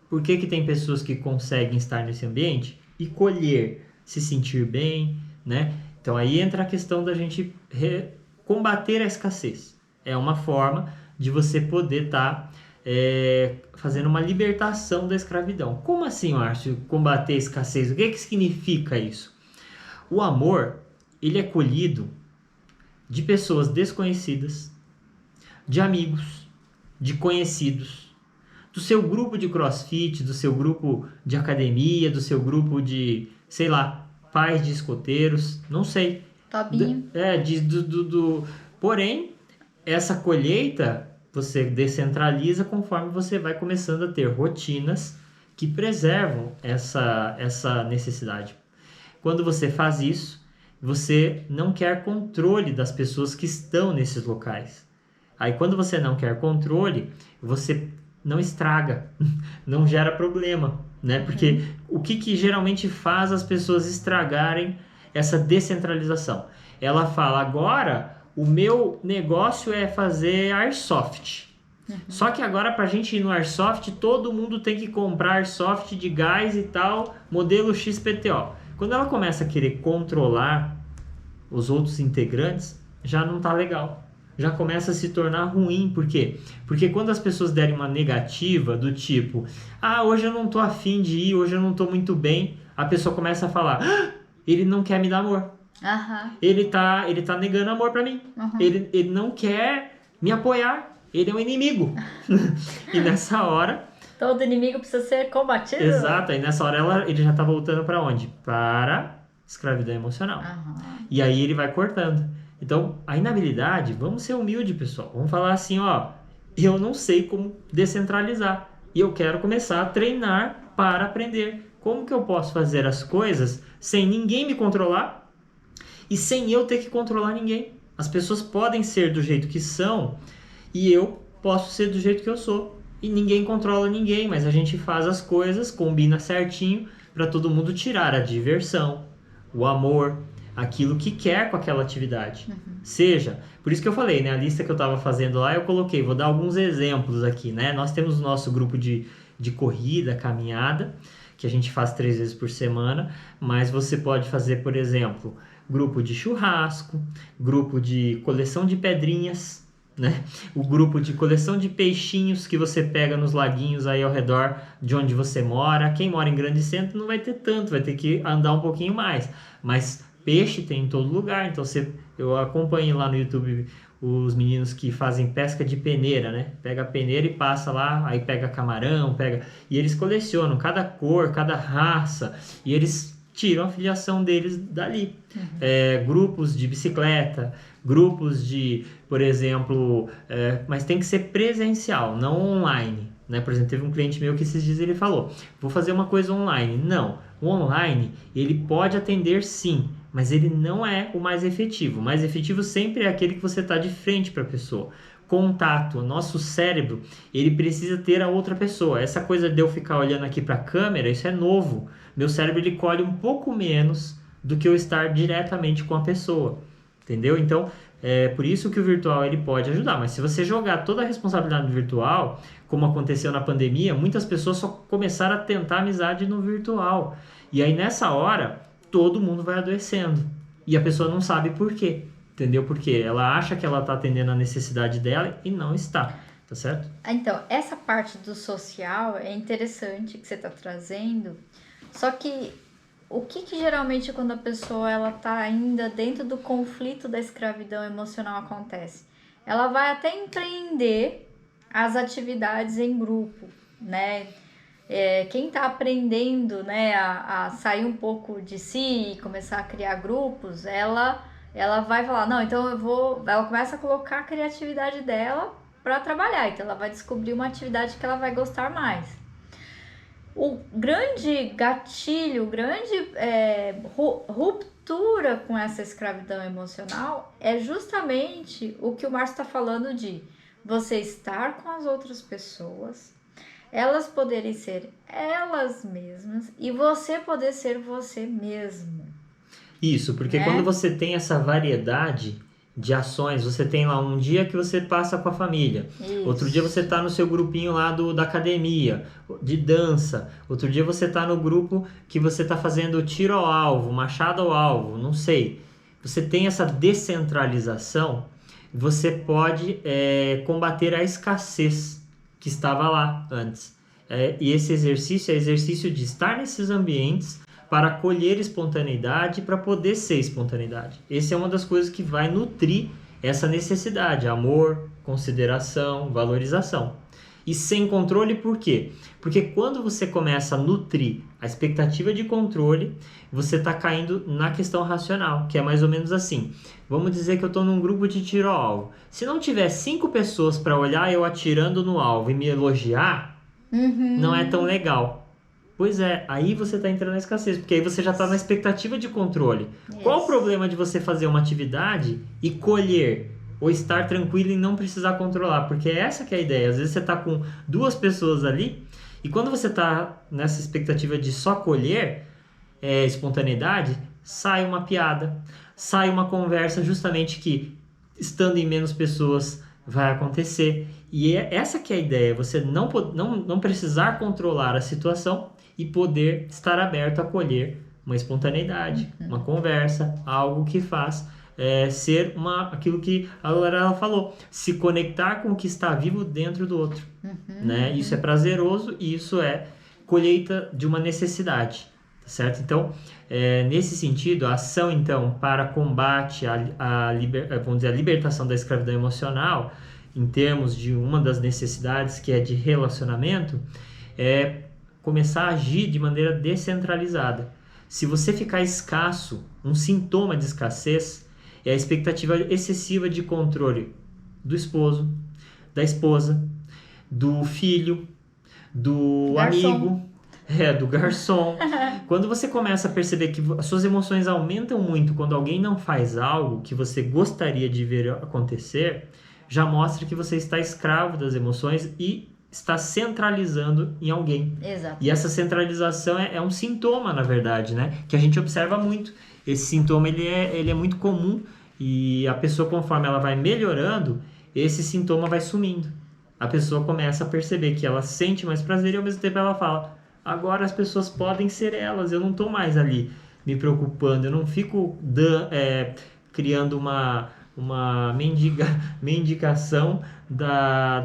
Por que tem pessoas que conseguem estar nesse ambiente e colher, se sentir bem, né? Então aí entra a questão da gente combater a escassez. É uma forma de você poder estar fazendo uma libertação da escravidão. Como assim, Márcio, combater a escassez? O que significa isso? O amor, ele é colhido de pessoas desconhecidas, de amigos, de conhecidos, do seu grupo de crossfit, do seu grupo de academia, do seu grupo de, sei lá, pais de escoteiros, não sei. Tobinho. Porém, essa colheita você descentraliza conforme você vai começando a ter rotinas que preservam essa necessidade. Quando você faz isso, você não quer controle das pessoas que estão nesses locais. Aí quando você não quer controle, você não estraga, não gera problema, né? Porque o que geralmente faz as pessoas estragarem essa descentralização? Ela fala, agora o meu negócio é fazer airsoft. Só que agora para a gente ir no airsoft, todo mundo tem que comprar airsoft de gás e tal, modelo XPTO. Quando ela começa a querer controlar os outros integrantes, já não tá legal. Já começa a se tornar ruim. Por quê? Porque quando as pessoas derem uma negativa do tipo, hoje eu não tô afim de ir, hoje eu não tô muito bem, a pessoa começa a falar, ele não quer me dar amor. Ele tá negando amor pra mim. Ele não quer me apoiar. Ele é um inimigo. E nessa hora... Todo inimigo precisa ser combatido. Exato. E nessa hora ele já tá voltando para onde? Para escravidão emocional. E aí ele vai cortando. Então, a inabilidade, vamos ser humildes, pessoal. Vamos falar assim, eu não sei como descentralizar. E eu quero começar a treinar para aprender. Como que eu posso fazer as coisas sem ninguém me controlar e sem eu ter que controlar ninguém? As pessoas podem ser do jeito que são e eu posso ser do jeito que eu sou. E ninguém controla ninguém, mas a gente faz as coisas, combina certinho para todo mundo tirar a diversão, o amor, aquilo que quer com aquela atividade. Seja, por isso que eu falei, né? A lista que eu estava fazendo lá, eu coloquei, vou dar alguns exemplos aqui, né? Nós temos o nosso grupo de corrida, caminhada, que a gente faz 3 vezes por semana, mas você pode fazer, por exemplo, grupo de churrasco, grupo de coleção de pedrinhas, né? O grupo de coleção de peixinhos que você pega nos laguinhos aí ao redor de onde você mora. Quem mora em grande centro não vai ter tanto, vai ter que andar um pouquinho mais, mas peixe tem em todo lugar, então eu acompanho lá no YouTube os meninos que fazem pesca de peneira, né? Pega a peneira e passa lá, aí pega camarão, e eles colecionam cada cor, cada raça, e eles tiram a filiação deles dali. Grupos de bicicleta, grupos de, por exemplo, mas tem que ser presencial, não online, né? Por exemplo, teve um cliente meu que esses dias ele falou, vou fazer uma coisa online. Não, o online ele pode atender sim, mas ele não é o mais efetivo. O mais efetivo sempre é aquele que você está de frente para a pessoa. Contato, o nosso cérebro, ele precisa ter a outra pessoa. Essa coisa de eu ficar olhando aqui para a câmera, isso é novo. Meu cérebro ele colhe um pouco menos do que eu estar diretamente com a pessoa, entendeu? Então, é por isso que o virtual ele pode ajudar. Mas se você jogar toda a responsabilidade no virtual, como aconteceu na pandemia, muitas pessoas só começaram a tentar amizade no virtual. E aí, nessa hora, todo mundo vai adoecendo. E a pessoa não sabe por quê. Entendeu? Porque ela acha que ela está atendendo a necessidade dela e não está. Tá certo? Então, essa parte do social é interessante que você está trazendo. Só que o que geralmente quando a pessoa ela tá ainda dentro do conflito da escravidão emocional acontece? Ela vai até empreender as atividades em grupo, né? Quem está aprendendo, né, a sair um pouco de si e começar a criar grupos, ela vai falar, não, então ela começa a colocar a criatividade dela para trabalhar, então ela vai descobrir uma atividade que ela vai gostar mais. O grande gatilho, ruptura com essa escravidão emocional é justamente o que o Márcio está falando de você estar com as outras pessoas, elas poderem ser elas mesmas e você poder ser você mesmo. Isso, porque quando você tem essa variedade de ações, você tem lá um dia que você passa com a família, outro dia você está no seu grupinho lá da academia, de dança, outro dia você está no grupo que você está fazendo tiro ao alvo, machado ao alvo, não sei. Você tem essa descentralização, você pode combater a escassez que estava lá antes. E esse exercício é exercício de estar nesses ambientes para colher espontaneidade, para poder ser espontaneidade. Essa é uma das coisas que vai nutrir essa necessidade, amor, consideração, valorização. E sem controle, por quê? Porque quando você começa a nutrir a expectativa de controle, você está caindo na questão racional, que é mais ou menos assim. Vamos dizer que eu estou num grupo de tiro ao alvo. Se não tiver 5 pessoas para olhar eu atirando no alvo e me elogiar, não é tão legal. Pois é, aí você está entrando na escassez, porque aí você já está na expectativa de controle. Qual o problema de você fazer uma atividade e colher, ou estar tranquilo e não precisar controlar? Porque essa que é a ideia. Às vezes você está com 2 pessoas ali, e quando você está nessa expectativa de só colher espontaneidade, sai uma piada, sai uma conversa justamente que, estando em menos pessoas, vai acontecer. E essa que é a ideia, você não precisar controlar a situação e poder estar aberto a acolher uma espontaneidade, uma conversa, algo que faz ser aquilo que a Lorela falou, se conectar com o que está vivo dentro do outro. Né? Isso é prazeroso e isso é colheita de uma necessidade, tá certo? Então, nesse sentido, a ação então para combate vamos dizer, a libertação da escravidão emocional, em termos de uma das necessidades que é de relacionamento, é começar a agir de maneira descentralizada. Se você ficar escasso, um sintoma de escassez é a expectativa excessiva de controle do esposo, da esposa, do filho, do amigo, do garçom. Quando você começa a perceber que as suas emoções aumentam muito quando alguém não faz algo que você gostaria de ver acontecer, já mostra que você está escravo das emoções e está centralizando em alguém. Exato. E essa centralização é um sintoma, na verdade, né? Que a gente observa muito. Esse sintoma ele é muito comum e a pessoa, conforme ela vai melhorando, esse sintoma vai sumindo. A pessoa começa a perceber que ela sente mais prazer e ao mesmo tempo ela fala, agora as pessoas podem ser elas, eu não estou mais ali me preocupando, eu não fico criando uma mendicação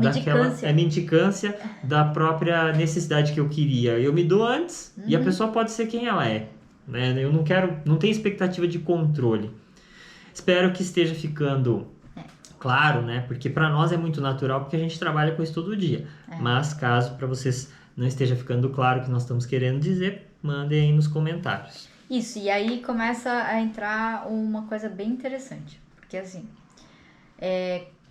Mendicância. mendicância da própria necessidade que eu queria. Eu me dou antes e a Uhum. pessoa pode ser quem ela é, né? Eu não tenho expectativa de controle. Espero que esteja ficando claro, né? Porque para nós é muito natural, porque a gente trabalha com isso todo dia. Mas caso para vocês não esteja ficando claro o que nós estamos querendo dizer, mandem aí nos comentários. Isso, e aí começa a entrar uma coisa bem interessante. Porque assim,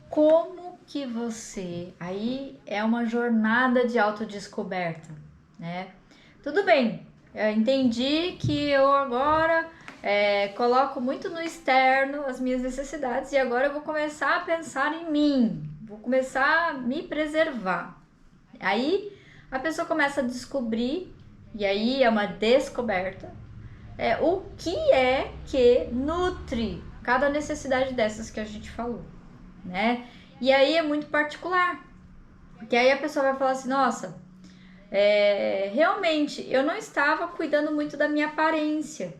como que você... Aí é uma jornada de autodescoberta, né? Tudo bem, eu entendi que eu agora coloco muito no externo as minhas necessidades e agora eu vou começar a pensar em mim, vou começar a me preservar. Aí a pessoa começa a descobrir, e aí é uma descoberta, o que é que nutre cada necessidade dessas que a gente falou, né? E aí é muito particular, porque aí a pessoa vai falar assim, nossa, realmente eu não estava cuidando muito da minha aparência,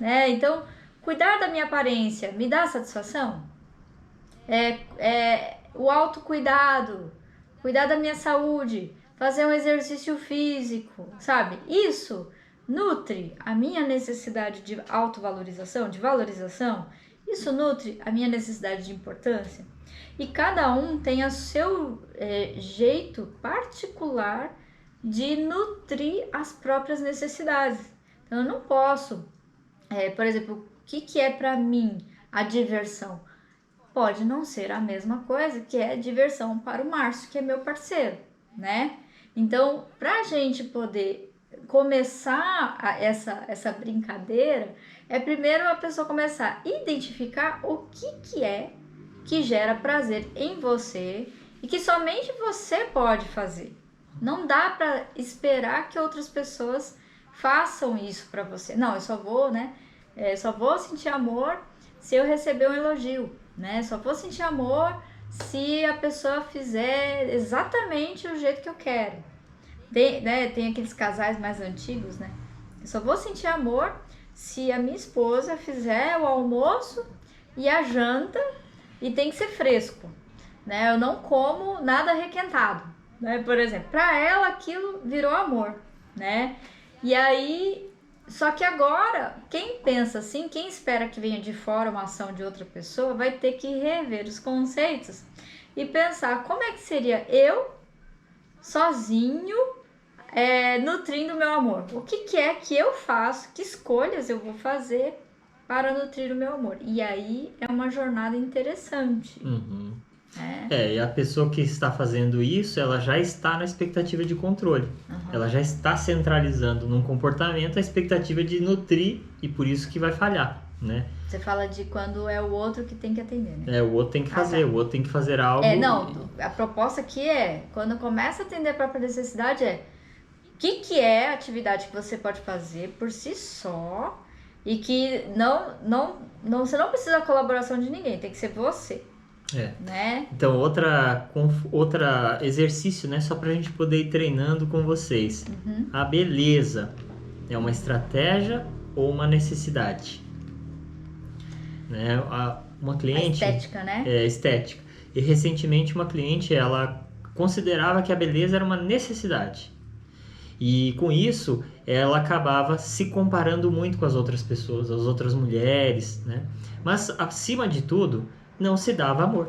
né? Então, cuidar da minha aparência me dá satisfação? O autocuidado, cuidar da minha saúde, fazer um exercício físico, sabe? Isso nutre a minha necessidade de autovalorização, de valorização. Isso nutre a minha necessidade de importância. E cada um tem o seu jeito particular de nutrir as próprias necessidades. Então, eu não posso, por exemplo, o que é para mim a diversão? Pode não ser a mesma coisa que é diversão para o Márcio, que é meu parceiro, né? Então, para a gente poder começar essa brincadeira, primeiro a pessoa começar a identificar o que é que gera prazer em você e que somente você pode fazer. Não dá para esperar que outras pessoas façam isso para você. Não, eu só vou, né? Só vou sentir amor se eu receber um elogio, né? Só vou sentir amor se a pessoa fizer exatamente o jeito que eu quero. Tem aqueles casais mais antigos, né? Eu só vou sentir amor se a minha esposa fizer o almoço e a janta e tem que ser fresco, né? Eu não como nada requentado, né? Por exemplo, para ela aquilo virou amor, né? E aí, só que agora, quem pensa assim, quem espera que venha de fora uma ação de outra pessoa, vai ter que rever os conceitos e pensar como é que seria eu, sozinho, nutrindo o meu amor. O que é que eu faço, que escolhas eu vou fazer para nutrir o meu amor. E aí é uma jornada interessante. Uhum. E a pessoa que está fazendo isso, ela já está na expectativa de controle. Uhum. Ela já está centralizando num comportamento a expectativa de nutrir e por isso que vai falhar, né? Você fala de quando é o outro que tem que atender, né? O outro tem que fazer, tá. O outro tem que fazer algo. A proposta aqui quando começa a atender a própria necessidade o que é a atividade que você pode fazer por si só e que você não precisa da colaboração de ninguém, tem que ser você. Né? Então, outra exercício, né? Só pra gente poder ir treinando com vocês. Uhum. A beleza é uma estratégia ou uma necessidade? Né? Uma cliente... A estética, né? Estética. E recentemente uma cliente, ela considerava que a beleza era uma necessidade. E com isso, ela acabava se comparando muito com as outras pessoas, as outras mulheres, né? Mas, acima de tudo, não se dava amor.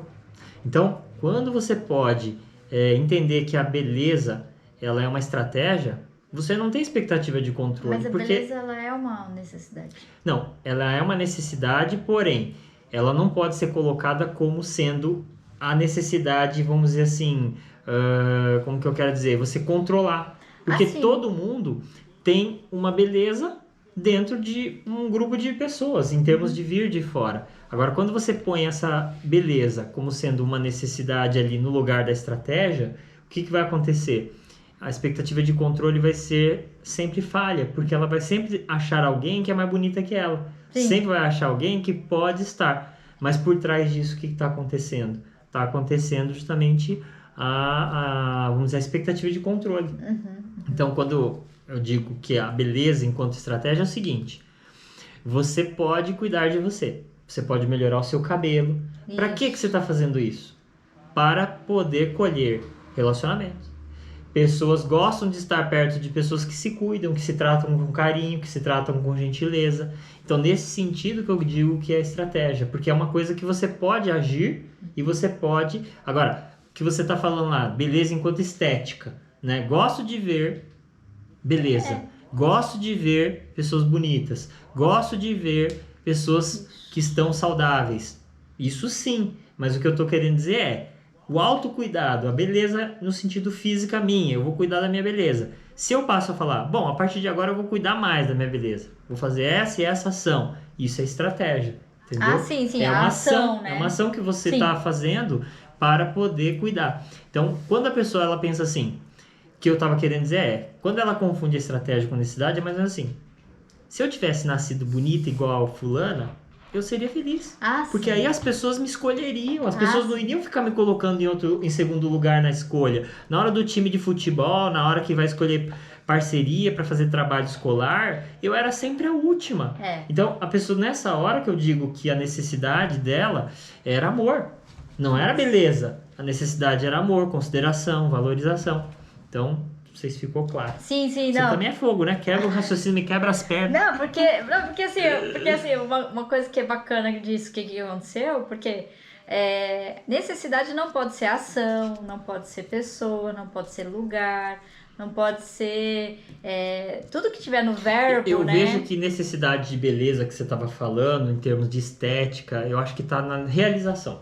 Então, quando você pode entender que a beleza ela é uma estratégia, você não tem expectativa de controle. Mas a beleza ela é uma necessidade. Não, ela é uma necessidade, porém, ela não pode ser colocada como sendo a necessidade, vamos dizer assim, como que eu quero dizer? Você controlar. Porque todo mundo tem uma beleza dentro de um grupo de pessoas, em termos de vir de fora. Agora, quando você põe essa beleza como sendo uma necessidade ali no lugar da estratégia, o que vai acontecer? A expectativa de controle vai ser sempre falha, porque ela vai sempre achar alguém que é mais bonita que ela. Sim. Sempre vai achar alguém que pode estar. Mas por trás disso, o que está acontecendo? Está acontecendo justamente vamos dizer, a expectativa de controle. Uhum. Então, quando eu digo que a beleza enquanto estratégia é o seguinte: você pode cuidar de você. Você pode melhorar o seu cabelo. Para que você está fazendo isso? Para poder colher relacionamentos. Pessoas gostam de estar perto de pessoas que se cuidam, que se tratam com carinho, que se tratam com gentileza. Então, nesse sentido que eu digo que é estratégia, porque é uma coisa que você pode agir e você pode... Agora, o que você está falando lá, beleza enquanto estética, né? Gosto de ver beleza. Gosto de ver pessoas bonitas. Gosto de ver pessoas que estão saudáveis. Isso sim, mas o que eu estou querendo dizer é o autocuidado, a beleza no sentido física minha, eu vou cuidar da minha beleza. Se eu passo a falar, bom, a partir de agora eu vou cuidar mais da minha beleza, vou fazer essa e essa ação, isso é estratégia, entendeu? Sim, É a uma ação, né? É uma ação que você está fazendo para poder cuidar. Então, quando a pessoa ela pensa assim, o que eu estava querendo dizer é, quando ela confunde estratégia com necessidade, é mais ou menos assim, se eu tivesse nascido bonita igual fulana, eu seria feliz. Porque aí as pessoas me escolheriam. As pessoas não iriam ficar me colocando em segundo lugar na escolha. Na hora do time de futebol, na hora que vai escolher parceria para fazer trabalho escolar, eu era sempre a última. Então, a pessoa, nessa hora que eu digo que a necessidade dela era amor. Não era beleza. A necessidade era amor, consideração, valorização. Então... Não sei se ficou claro. Sim, Você não. também é fogo, né? Quebra o raciocínio, me quebra as pernas. Não, porque assim, uma coisa que é bacana disso, que aconteceu, porque necessidade não pode ser ação, não pode ser pessoa, não pode ser lugar, não pode ser tudo que tiver no verbo, eu né? vejo que necessidade de beleza que você estava falando, em termos de estética, eu acho que está na realização.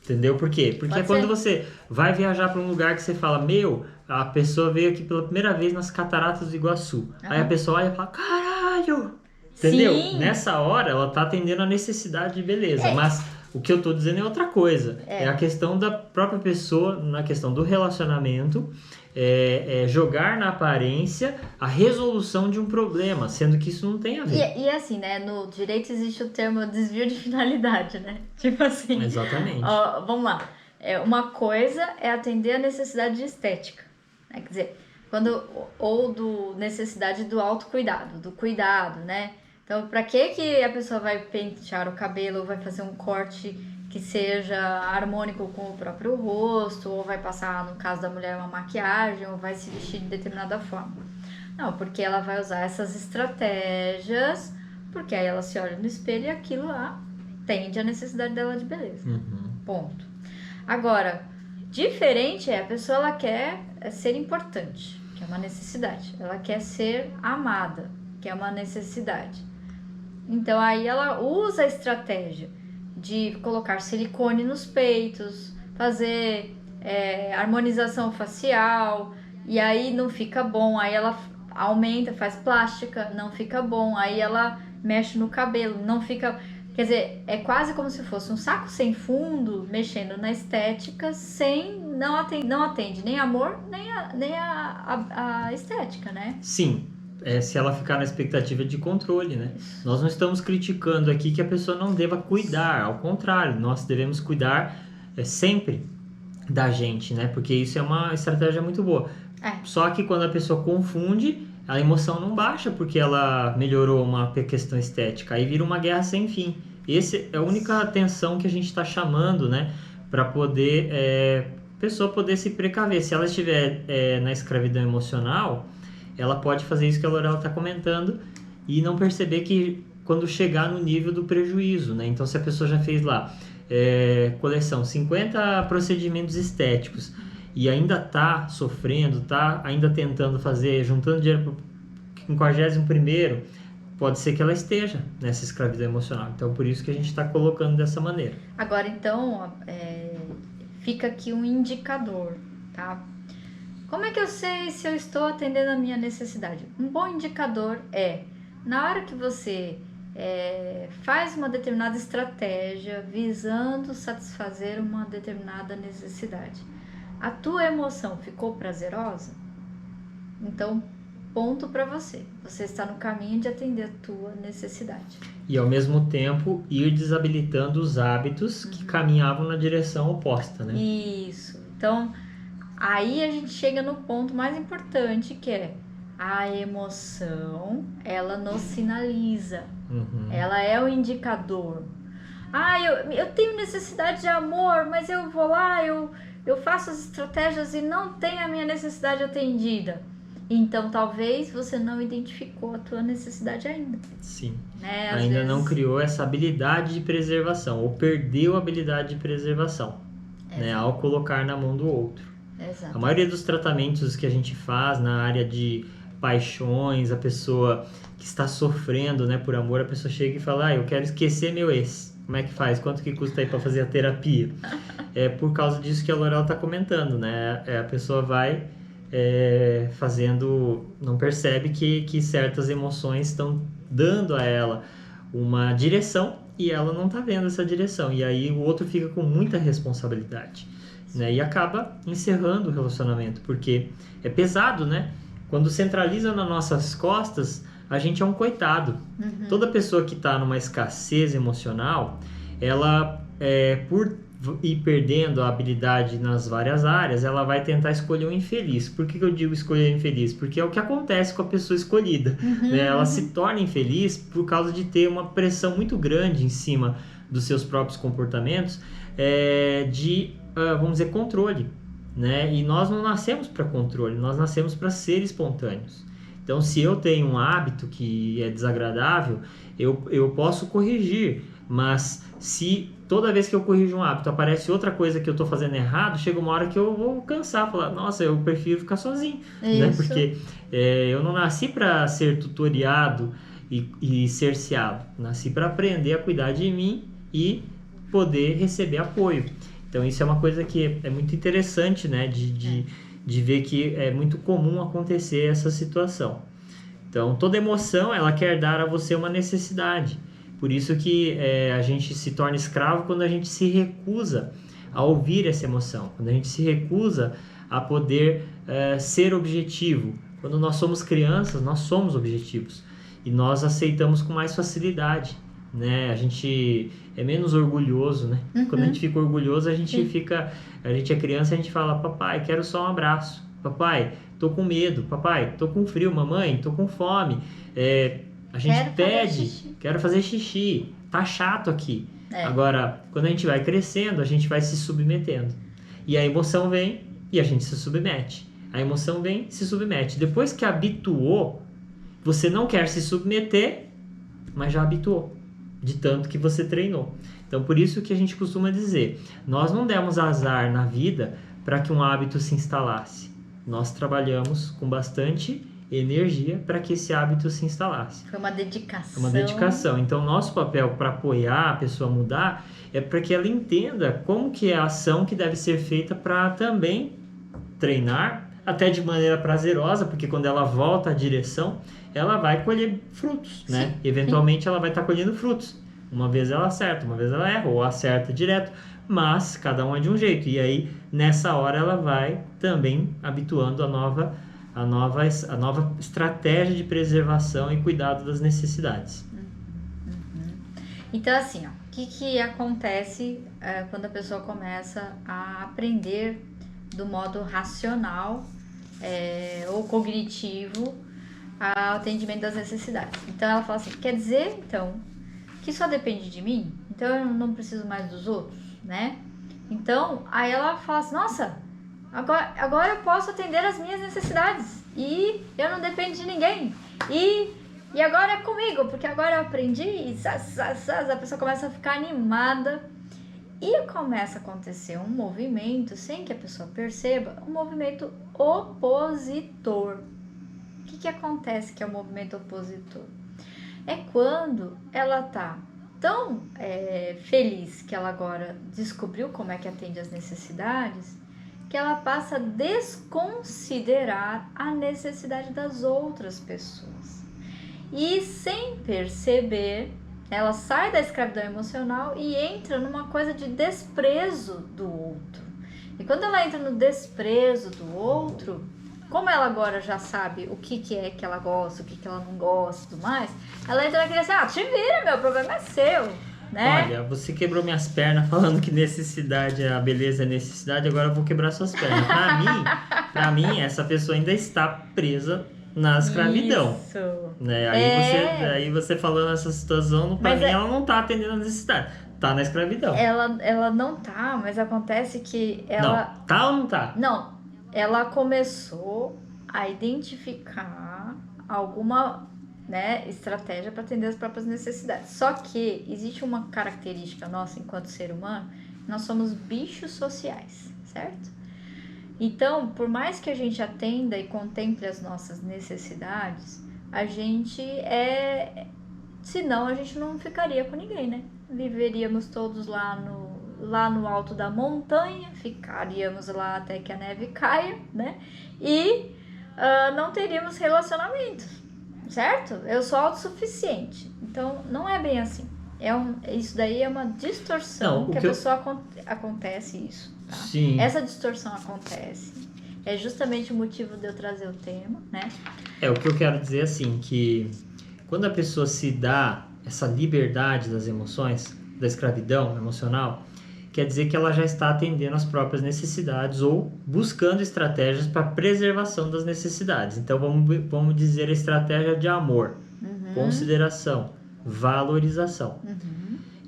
Entendeu? Por quê? Porque quando você vai viajar para um lugar que você fala, a pessoa veio aqui pela primeira vez nas Cataratas do Iguaçu. Aí a pessoa olha e fala, caralho! Entendeu? Sim. Nessa hora, ela tá atendendo a necessidade de beleza. Mas o que eu tô dizendo é outra coisa. É a questão da própria pessoa, na questão do relacionamento, jogar na aparência a resolução de um problema, sendo que isso não tem a ver. E assim, né? No direito existe o termo desvio de finalidade, né? Tipo assim... Exatamente. Vamos lá. Uma coisa é atender a necessidade de estética, né? Quer dizer, ou necessidade do autocuidado, do cuidado, né? Então, para que a pessoa vai pentear o cabelo, ou vai fazer um corte que seja harmônico com o próprio rosto, ou vai passar, no caso da mulher, uma maquiagem, ou vai se vestir de determinada forma? Não, porque ela vai usar essas estratégias, porque aí ela se olha no espelho e aquilo lá atende a necessidade dela de beleza. Ponto. Agora, diferente a pessoa ela quer ser importante, que é uma necessidade. Ela quer ser amada, que é uma necessidade. Então, aí ela usa a estratégia de colocar silicone nos peitos, fazer harmonização facial, e aí não fica bom. Aí ela aumenta, faz plástica, não fica bom. Aí ela mexe no cabelo, não fica... Quer dizer, é quase como se fosse um saco sem fundo, mexendo na estética, não atende nem amor, nem a estética, né? Sim. Se ela ficar na expectativa de controle, né? Nós não estamos criticando aqui que a pessoa não deva cuidar, ao contrário, nós devemos cuidar sempre da gente, né? Porque isso é uma estratégia muito boa. Só que quando a pessoa confunde, a emoção não baixa porque ela melhorou uma questão estética, aí vira uma guerra sem fim. Essa é a única atenção que a gente está chamando, né? Para poder a pessoa poder se precaver. Se ela estiver na escravidão emocional, ela pode fazer isso que a Lorela está comentando e não perceber que quando chegar no nível do prejuízo, né? Então, se a pessoa já fez lá coleção 50 procedimentos estéticos e ainda está sofrendo, está ainda tentando fazer, juntando dinheiro para o 51º, pode ser que ela esteja nessa escravidão emocional. Então, por isso que a gente está colocando dessa maneira. Agora, então, fica aqui um indicador, tá? Como é que eu sei se eu estou atendendo a minha necessidade? Um bom indicador na hora que você faz uma determinada estratégia visando satisfazer uma determinada necessidade, a tua emoção ficou prazerosa? Então, ponto para você. Você está no caminho de atender a tua necessidade. E, ao mesmo tempo, ir desabilitando os hábitos que caminhavam na direção oposta, né? Isso. Então... Aí a gente chega no ponto mais importante, que é A emoção, ela nos sinaliza. Uhum. Ela é o indicador. Eu tenho necessidade de amor, mas eu vou lá, eu faço as estratégias e não tenho a minha necessidade atendida. Então, talvez você não identificou a tua necessidade ainda. Sim. Né? Ainda não criou essa habilidade de preservação, ou perdeu a habilidade de preservação, né? Ao colocar na mão do outro. Exato. A maioria dos tratamentos que a gente faz na área de paixões, a pessoa que está sofrendo, né, por amor, a pessoa chega e fala, eu quero esquecer meu ex. Como é que faz? Quanto que custa aí para fazer a terapia? É por causa disso que a Lorela está comentando, né? A pessoa vai fazendo, não percebe que certas emoções estão dando a ela uma direção e ela não está vendo essa direção. E aí o outro fica com muita responsabilidade, né? E acaba encerrando o relacionamento, porque é pesado, né? Quando centraliza nas nossas costas, a gente é um coitado. Uhum. Toda pessoa que está numa escassez emocional, ela, por ir perdendo a habilidade nas várias áreas, ela vai tentar escolher o infeliz. Por que eu digo escolher o infeliz? Porque é o que acontece com a pessoa escolhida. Uhum, né? Ela se torna infeliz por causa de ter uma pressão muito grande em cima dos seus próprios comportamentos, vamos dizer, controle. Né? E nós não nascemos para controle, nós nascemos para ser espontâneos. Então, se eu tenho um hábito que é desagradável, eu posso corrigir, mas se toda vez que eu corrijo um hábito aparece outra coisa que eu estou fazendo errado, chega uma hora que eu vou cansar, falar, nossa, eu prefiro ficar sozinho, né? Porque eu não nasci para ser tutoriado e cerceado, nasci para aprender a cuidar de mim e poder receber apoio. Então, isso é uma coisa que é muito interessante, né? De ver que é muito comum acontecer essa situação. Então, toda emoção, ela quer dar a você uma necessidade. Por isso que a gente se torna escravo quando a gente se recusa a ouvir essa emoção. Quando a gente se recusa a poder ser objetivo. Quando nós somos crianças, nós somos objetivos. E nós aceitamos com mais facilidade. Né? A gente é menos orgulhoso, né? Uhum. Quando a gente fica orgulhoso, a gente é criança, a gente fala, papai, quero só um abraço, papai, tô com medo, papai, tô com frio, mamãe, tô com fome, a gente quero fazer xixi, tá chato aqui. Agora, quando a gente vai crescendo, a gente vai se submetendo, e a emoção vem e a gente se submete, a emoção vem, se submete, depois que habituou, você não quer se submeter, mas já habituou, de tanto que você treinou. Então, por isso que a gente costuma dizer, nós não demos azar na vida para que um hábito se instalasse. Nós trabalhamos com bastante energia para que esse hábito se instalasse. Foi uma dedicação. Uma dedicação. Então, nosso papel para apoiar a pessoa a mudar é para que ela entenda como que é a ação que deve ser feita para também treinar, até de maneira prazerosa, porque quando ela volta à direção, ela vai colher frutos, né? Sim. Eventualmente ela vai estar colhendo frutos. Uma vez ela acerta, uma vez ela erra, ou acerta direto, mas cada um é de um jeito. E aí, nessa hora, ela vai também habituando a nova estratégia de preservação e cuidado das necessidades. Então, assim, ó, o que acontece quando a pessoa começa a aprender do modo racional ou cognitivo ao atendimento das necessidades? Então, ela fala assim, quer dizer, então, que só depende de mim? Então, eu não preciso mais dos outros, né? Então, aí ela fala assim, nossa, agora eu posso atender as minhas necessidades e eu não dependo de ninguém. E agora é comigo, porque agora eu aprendi e a pessoa começa a ficar animada e começa a acontecer um movimento, sem que a pessoa perceba, um movimento opositor. O que acontece que é o movimento opositor? É quando ela tá tão feliz que ela agora descobriu como é que atende as necessidades, que ela passa a desconsiderar a necessidade das outras pessoas. E sem perceber, ela sai da escravidão emocional e entra numa coisa de desprezo do outro. E quando ela entra no desprezo do outro, como ela agora já sabe o que é que ela gosta, o que ela não gosta e tudo mais, ela entra naquele assim, te vira, meu problema é seu, né? Olha, você quebrou minhas pernas falando que necessidade, a beleza é necessidade, agora eu vou quebrar suas pernas. Pra mim, essa pessoa ainda está presa na escravidão. Isso. Né? Aí você falando essa situação, pra Mas mim ela não tá atendendo a necessidade. Tá na escravidão. Ela não tá, mas acontece que ela... Não, tá ou não tá? Não, ela começou a identificar alguma, né, estratégia para atender as próprias necessidades. Só que existe uma característica nossa enquanto ser humano, nós somos bichos sociais, certo? Então, por mais que a gente atenda e contemple as nossas necessidades, a gente senão a gente não ficaria com ninguém, né? Viveríamos todos lá no alto da montanha, ficaríamos lá até que a neve caia, né? E não teríamos relacionamentos, certo? Eu sou autossuficiente. Então, não é bem assim. Isso daí é uma distorção que a pessoa acontece isso. Tá? Sim. Essa distorção acontece. É justamente o motivo de eu trazer o tema, né? O que eu quero dizer assim, que quando a pessoa se dá essa liberdade das emoções, da escravidão emocional, quer dizer que ela já está atendendo às próprias necessidades ou buscando estratégias para preservação das necessidades. Então vamos dizer a estratégia de amor, consideração, valorização.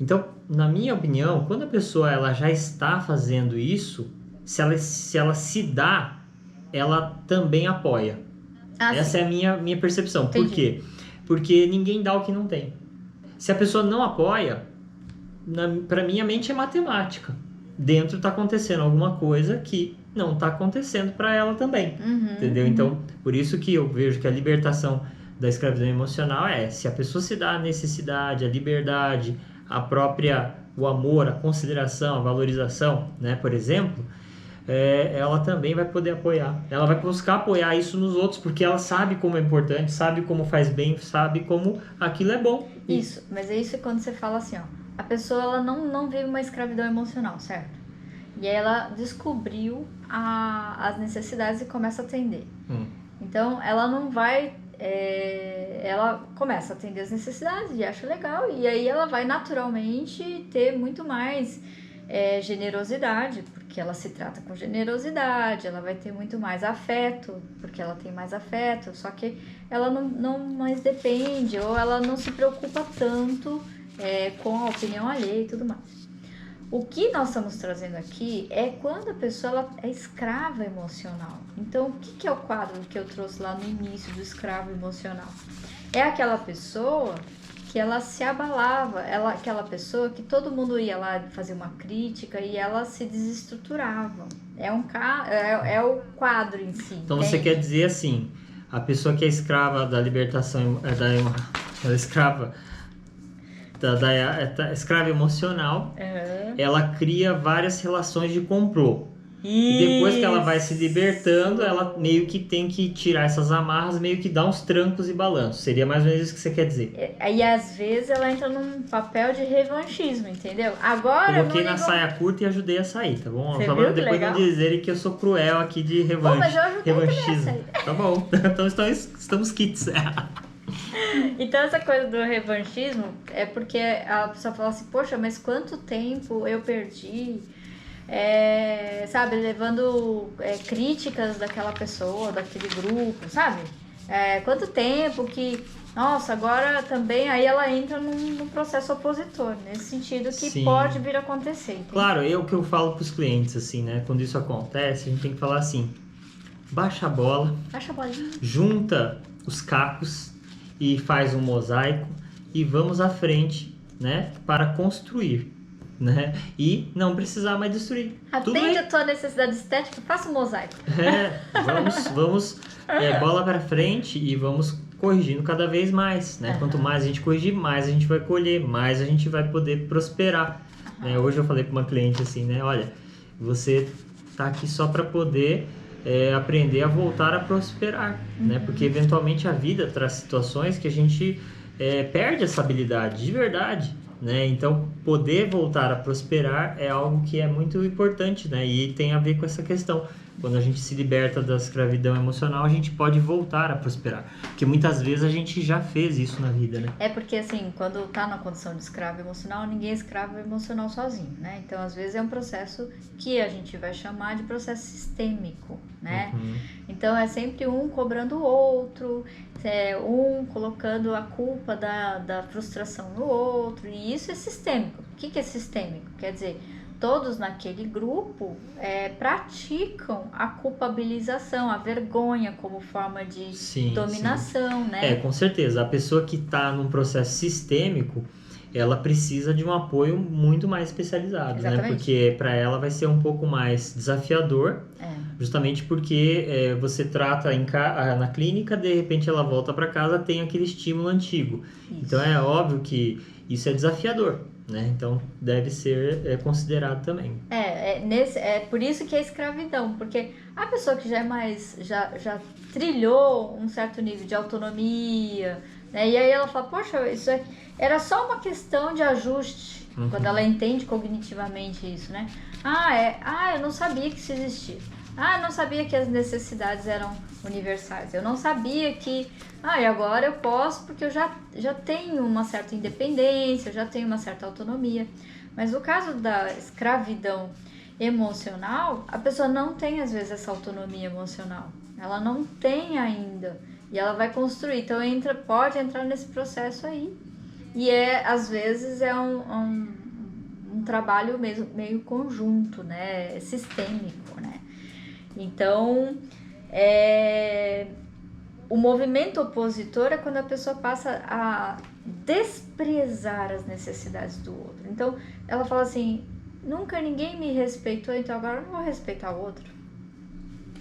Então, na minha opinião, quando a pessoa ela já está fazendo isso, se ela se dá, ela também apoia. Essa é a minha percepção. Entendi. Por quê? Porque ninguém dá o que não tem. Se a pessoa não apoia, para mim a mente é matemática. Dentro está acontecendo alguma coisa que não está acontecendo para ela também. Entendeu? Então, por isso que eu vejo que a libertação da escravidão emocional se a pessoa se dá a necessidade, a liberdade, o amor, a consideração, a valorização, né, por exemplo, ela também vai poder apoiar. Ela vai buscar apoiar isso nos outros, porque ela sabe como é importante, sabe como faz bem, sabe como aquilo é bom. Isso, mas é isso quando você fala assim, ó, a pessoa ela não vive uma escravidão emocional, certo? E aí ela descobriu as necessidades e começa a atender. Então, ela não vai... ela começa a atender as necessidades e acha legal, e aí ela vai naturalmente ter muito mais generosidade, porque ela se trata com generosidade, ela vai ter muito mais afeto, porque ela tem mais afeto, só que ela não mais depende, ou ela não se preocupa tanto com a opinião alheia e tudo mais. O que nós estamos trazendo aqui é quando a pessoa ela é escrava emocional. Então, o que é o quadro que eu trouxe lá no início do escravo emocional? É aquela pessoa que ela se abalava, aquela pessoa que todo mundo ia lá fazer uma crítica e ela se desestruturava. É o quadro em si. Então, você quer dizer assim, a pessoa que é escrava da libertação, ela é escrava... Da escrava emocional, ela cria várias relações de complô. E depois que ela vai se libertando, ela meio que tem que tirar essas amarras, meio que dá uns trancos e balanços. Seria mais ou menos isso que você quer dizer. E às vezes ela entra num papel de revanchismo, entendeu? Agora coloquei na saia curta e ajudei a sair, tá bom? Você só viu pra depois legal? não dizerem que eu sou cruel aqui de Mas eu ajudei revanchismo. Tá bom, então estamos kits. Então essa coisa do revanchismo é porque a pessoa fala assim, poxa, mas quanto tempo eu perdi, sabe, levando críticas daquela pessoa, daquele grupo, sabe? Quanto tempo que, nossa, agora também, aí ela entra num processo opositor, nesse sentido que Sim. pode vir a acontecer. Entende? Claro, o que eu falo pros clientes, assim, né, quando isso acontece, a gente tem que falar assim, baixa a bola, junta os cacos e faz um mosaico e vamos à frente, né, para construir, né, e não precisar mais destruir. Atende a tua necessidade estética, faça um mosaico. Vamos bola para frente e vamos corrigindo cada vez mais, né? Quanto mais a gente corrigir, mais a gente vai colher, mais a gente vai poder prosperar. Né? Hoje eu falei para uma cliente assim, né, olha, você tá aqui só para poder aprender a voltar a prosperar, né? Porque eventualmente a vida traz situações que a gente perde essa habilidade de verdade, né? Então poder voltar a prosperar é algo que é muito importante, né? E tem a ver com essa questão quando a gente se liberta da escravidão emocional, a gente pode voltar a prosperar. Porque muitas vezes a gente já fez isso na vida, né? É porque, assim, quando tá na condição de escravo emocional, ninguém é escravo emocional sozinho, né? Então, às vezes, é um processo que a gente vai chamar de processo sistêmico, né? Então, é sempre um cobrando o outro, um colocando a culpa da frustração no outro, e isso é sistêmico. O que é sistêmico? Quer dizer, todos naquele grupo praticam a culpabilização, a vergonha como forma de dominação, né? Com certeza. A pessoa que está num processo sistêmico, ela precisa de um apoio muito mais especializado, né? Porque para ela vai ser um pouco mais desafiador, justamente porque você trata na clínica, de repente ela volta para casa, tem aquele estímulo antigo. Isso. Então é óbvio que isso é desafiador. Né? Então deve ser considerado também. É por isso que é escravidão, porque a pessoa que já trilhou um certo nível de autonomia, né? E aí ela fala, poxa, era só uma questão de ajuste, quando ela entende cognitivamente isso, né? Eu não sabia que isso existia. Eu não sabia que as necessidades eram universais. Eu não sabia que... e agora eu posso porque eu já tenho uma certa independência, eu já tenho uma certa autonomia. Mas no caso da escravidão emocional, a pessoa não tem, às vezes, essa autonomia emocional. Ela não tem ainda. E ela vai construir. Então, pode entrar nesse processo aí. E, às vezes, é um trabalho meio conjunto, né? Sistêmico, né? Então, o movimento opositor é quando a pessoa passa a desprezar as necessidades do outro. Então, ela fala assim, nunca ninguém me respeitou, então agora eu não vou respeitar o outro,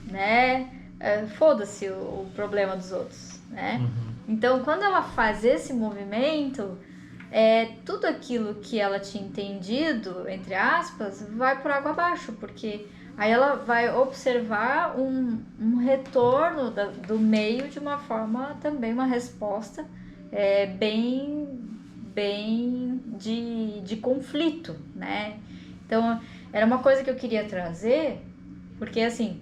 né? Foda-se o problema dos outros, né? Então, quando ela faz esse movimento, tudo aquilo que ela tinha entendido, entre aspas, vai por água abaixo, porque... Aí ela vai observar um retorno do meio de uma forma também, uma resposta bem de conflito, né? Então, era uma coisa que eu queria trazer, porque assim,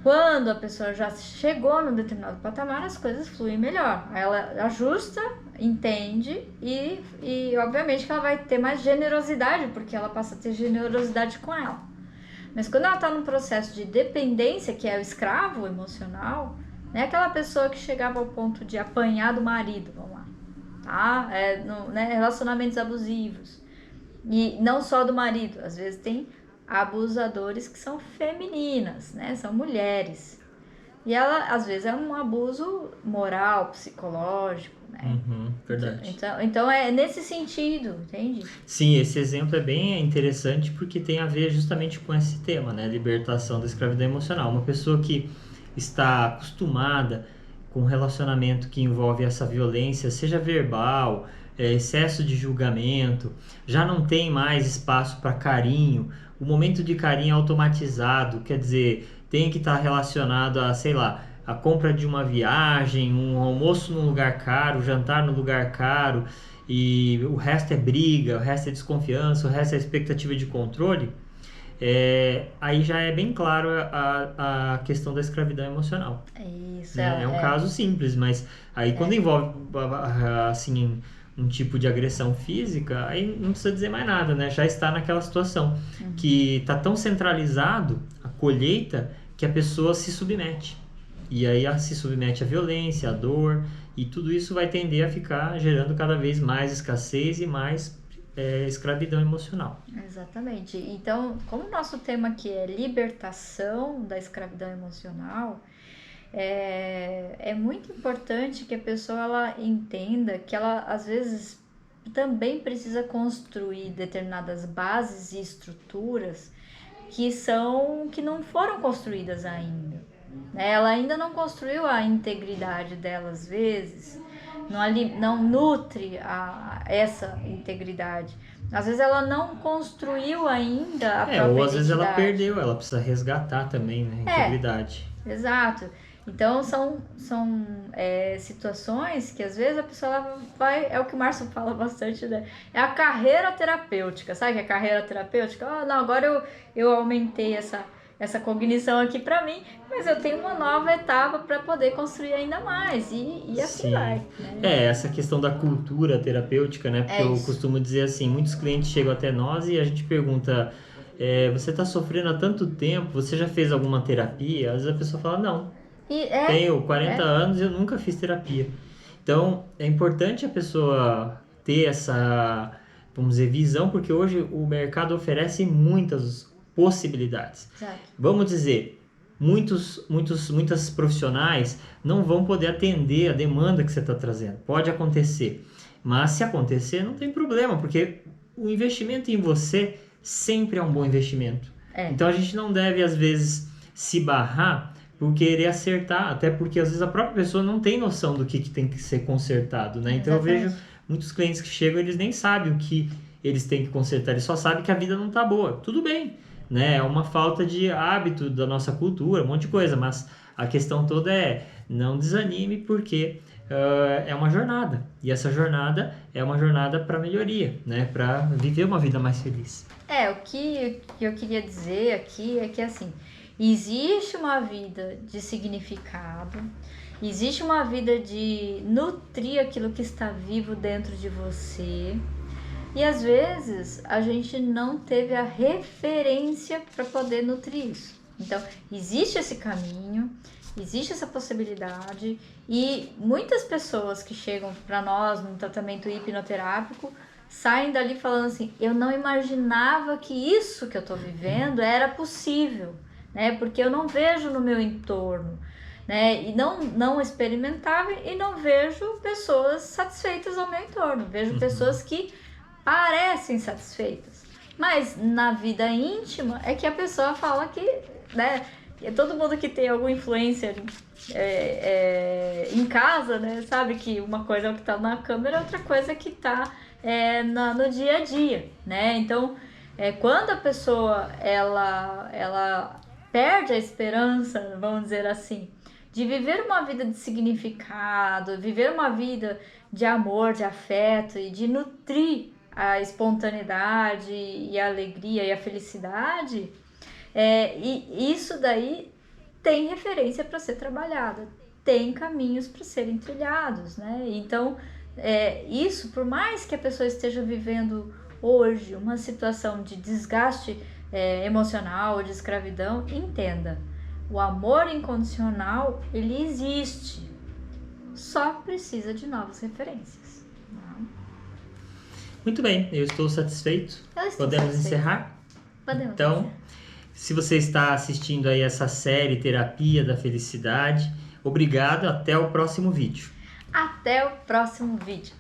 quando a pessoa já chegou num determinado patamar, as coisas fluem melhor. Aí ela ajusta, entende e obviamente que ela vai ter mais generosidade, porque ela passa a ter generosidade com ela. Mas quando ela está num processo de dependência, que é o escravo emocional, né? Aquela pessoa que chegava ao ponto de apanhar do marido, vamos lá, tá? Relacionamentos abusivos. E não só do marido, às vezes tem abusadores que são femininas, né? São mulheres. E ela, às vezes, é um abuso moral, psicológico, né? Verdade. Então é nesse sentido, entende? Sim, esse exemplo é bem interessante porque tem a ver justamente com esse tema, né? Libertação da escravidão emocional. Uma pessoa que está acostumada com um relacionamento que envolve essa violência, seja verbal, excesso de julgamento, já não tem mais espaço para carinho, o momento de carinho é automatizado, quer dizer, tem que estar relacionado a, sei lá, a compra de uma viagem, um almoço num lugar caro, jantar num lugar caro, e o resto é briga, o resto é desconfiança, o resto é expectativa de controle, aí já é bem claro a questão da escravidão emocional. Isso, né? É um caso simples, mas aí quando envolve assim, um tipo de agressão física, aí não precisa dizer mais nada, né? Já está naquela situação que está tão centralizado a colheita que a pessoa se submete. E aí se submete à violência, à dor, e tudo isso vai tender a ficar gerando cada vez mais escassez e mais escravidão emocional. Exatamente. Então, como o nosso tema aqui é libertação da escravidão emocional, é muito importante que a pessoa ela entenda que ela, às vezes, também precisa construir determinadas bases e estruturas que não foram construídas ainda. Ela ainda não construiu a integridade dela, às vezes, não nutre essa integridade. Às vezes ela não construiu ainda a própria ou às identidade. vezes ela perdeu, ela precisa resgatar também, né, a integridade. Exato. Então são situações que às vezes a pessoa vai, é o que o Márcio fala bastante, né? É a carreira terapêutica, sabe que é a carreira terapêutica? Não, agora eu aumentei essa cognição aqui para mim, mas eu tenho uma nova etapa para poder construir ainda mais e assim Sim. vai. Né? Essa questão da cultura terapêutica, né? Porque eu isso. costumo dizer assim, muitos clientes chegam até nós e a gente pergunta, você está sofrendo há tanto tempo, você já fez alguma terapia? Às vezes a pessoa fala, não, tenho 40 anos e eu nunca fiz terapia. Então, é importante a pessoa ter essa, vamos dizer, visão, porque hoje o mercado oferece muitas possibilidades. Exato. Vamos dizer, muitas profissionais não vão poder atender a demanda que você está trazendo. Pode acontecer, mas se acontecer, não tem problema, porque o investimento em você sempre é um bom investimento. Então, a gente não deve, às vezes, se barrar por querer acertar, até porque às vezes a própria pessoa não tem noção do que tem que ser consertado, né? Então eu vejo muitos clientes que chegam, eles nem sabem o que eles têm que consertar, eles só sabem que a vida não tá boa. Tudo bem, né? É uma falta de hábito da nossa cultura, um monte de coisa, mas a questão toda é não desanime porque é uma jornada, e essa jornada é uma jornada para melhoria, né? Para viver uma vida mais feliz. O que eu queria dizer aqui é que assim, existe uma vida de significado, existe uma vida de nutrir aquilo que está vivo dentro de você, e às vezes a gente não teve a referência para poder nutrir isso. Então, existe esse caminho, existe essa possibilidade, e muitas pessoas que chegam para nós no tratamento hipnoterápico saem dali falando assim, eu não imaginava que isso que eu tô vivendo era possível, né? Porque eu não vejo no meu entorno, né? E não experimentava e não vejo pessoas satisfeitas ao meu entorno. Vejo pessoas que parecem satisfeitas, mas na vida íntima é que a pessoa fala que, né? Todo mundo que tem alguma influência em casa, né? Sabe que uma coisa é o que tá na câmera, outra coisa é que tá no dia a dia, né? Então, quando a pessoa ela perde a esperança, vamos dizer assim, de viver uma vida de significado, viver uma vida de amor, de afeto e de nutrir a espontaneidade e a alegria e a felicidade, e isso daí tem referência para ser trabalhada, tem caminhos para serem trilhados, né? Então, isso, por mais que a pessoa esteja vivendo hoje uma situação de desgaste emocional ou de escravidão, entenda, o amor incondicional, ele existe, só precisa de novas referências. Muito bem, eu estou satisfeito. Podemos encerrar? Podemos. Então, se você está assistindo aí essa série Terapia da Felicidade, obrigado, até o próximo vídeo. Até o próximo vídeo.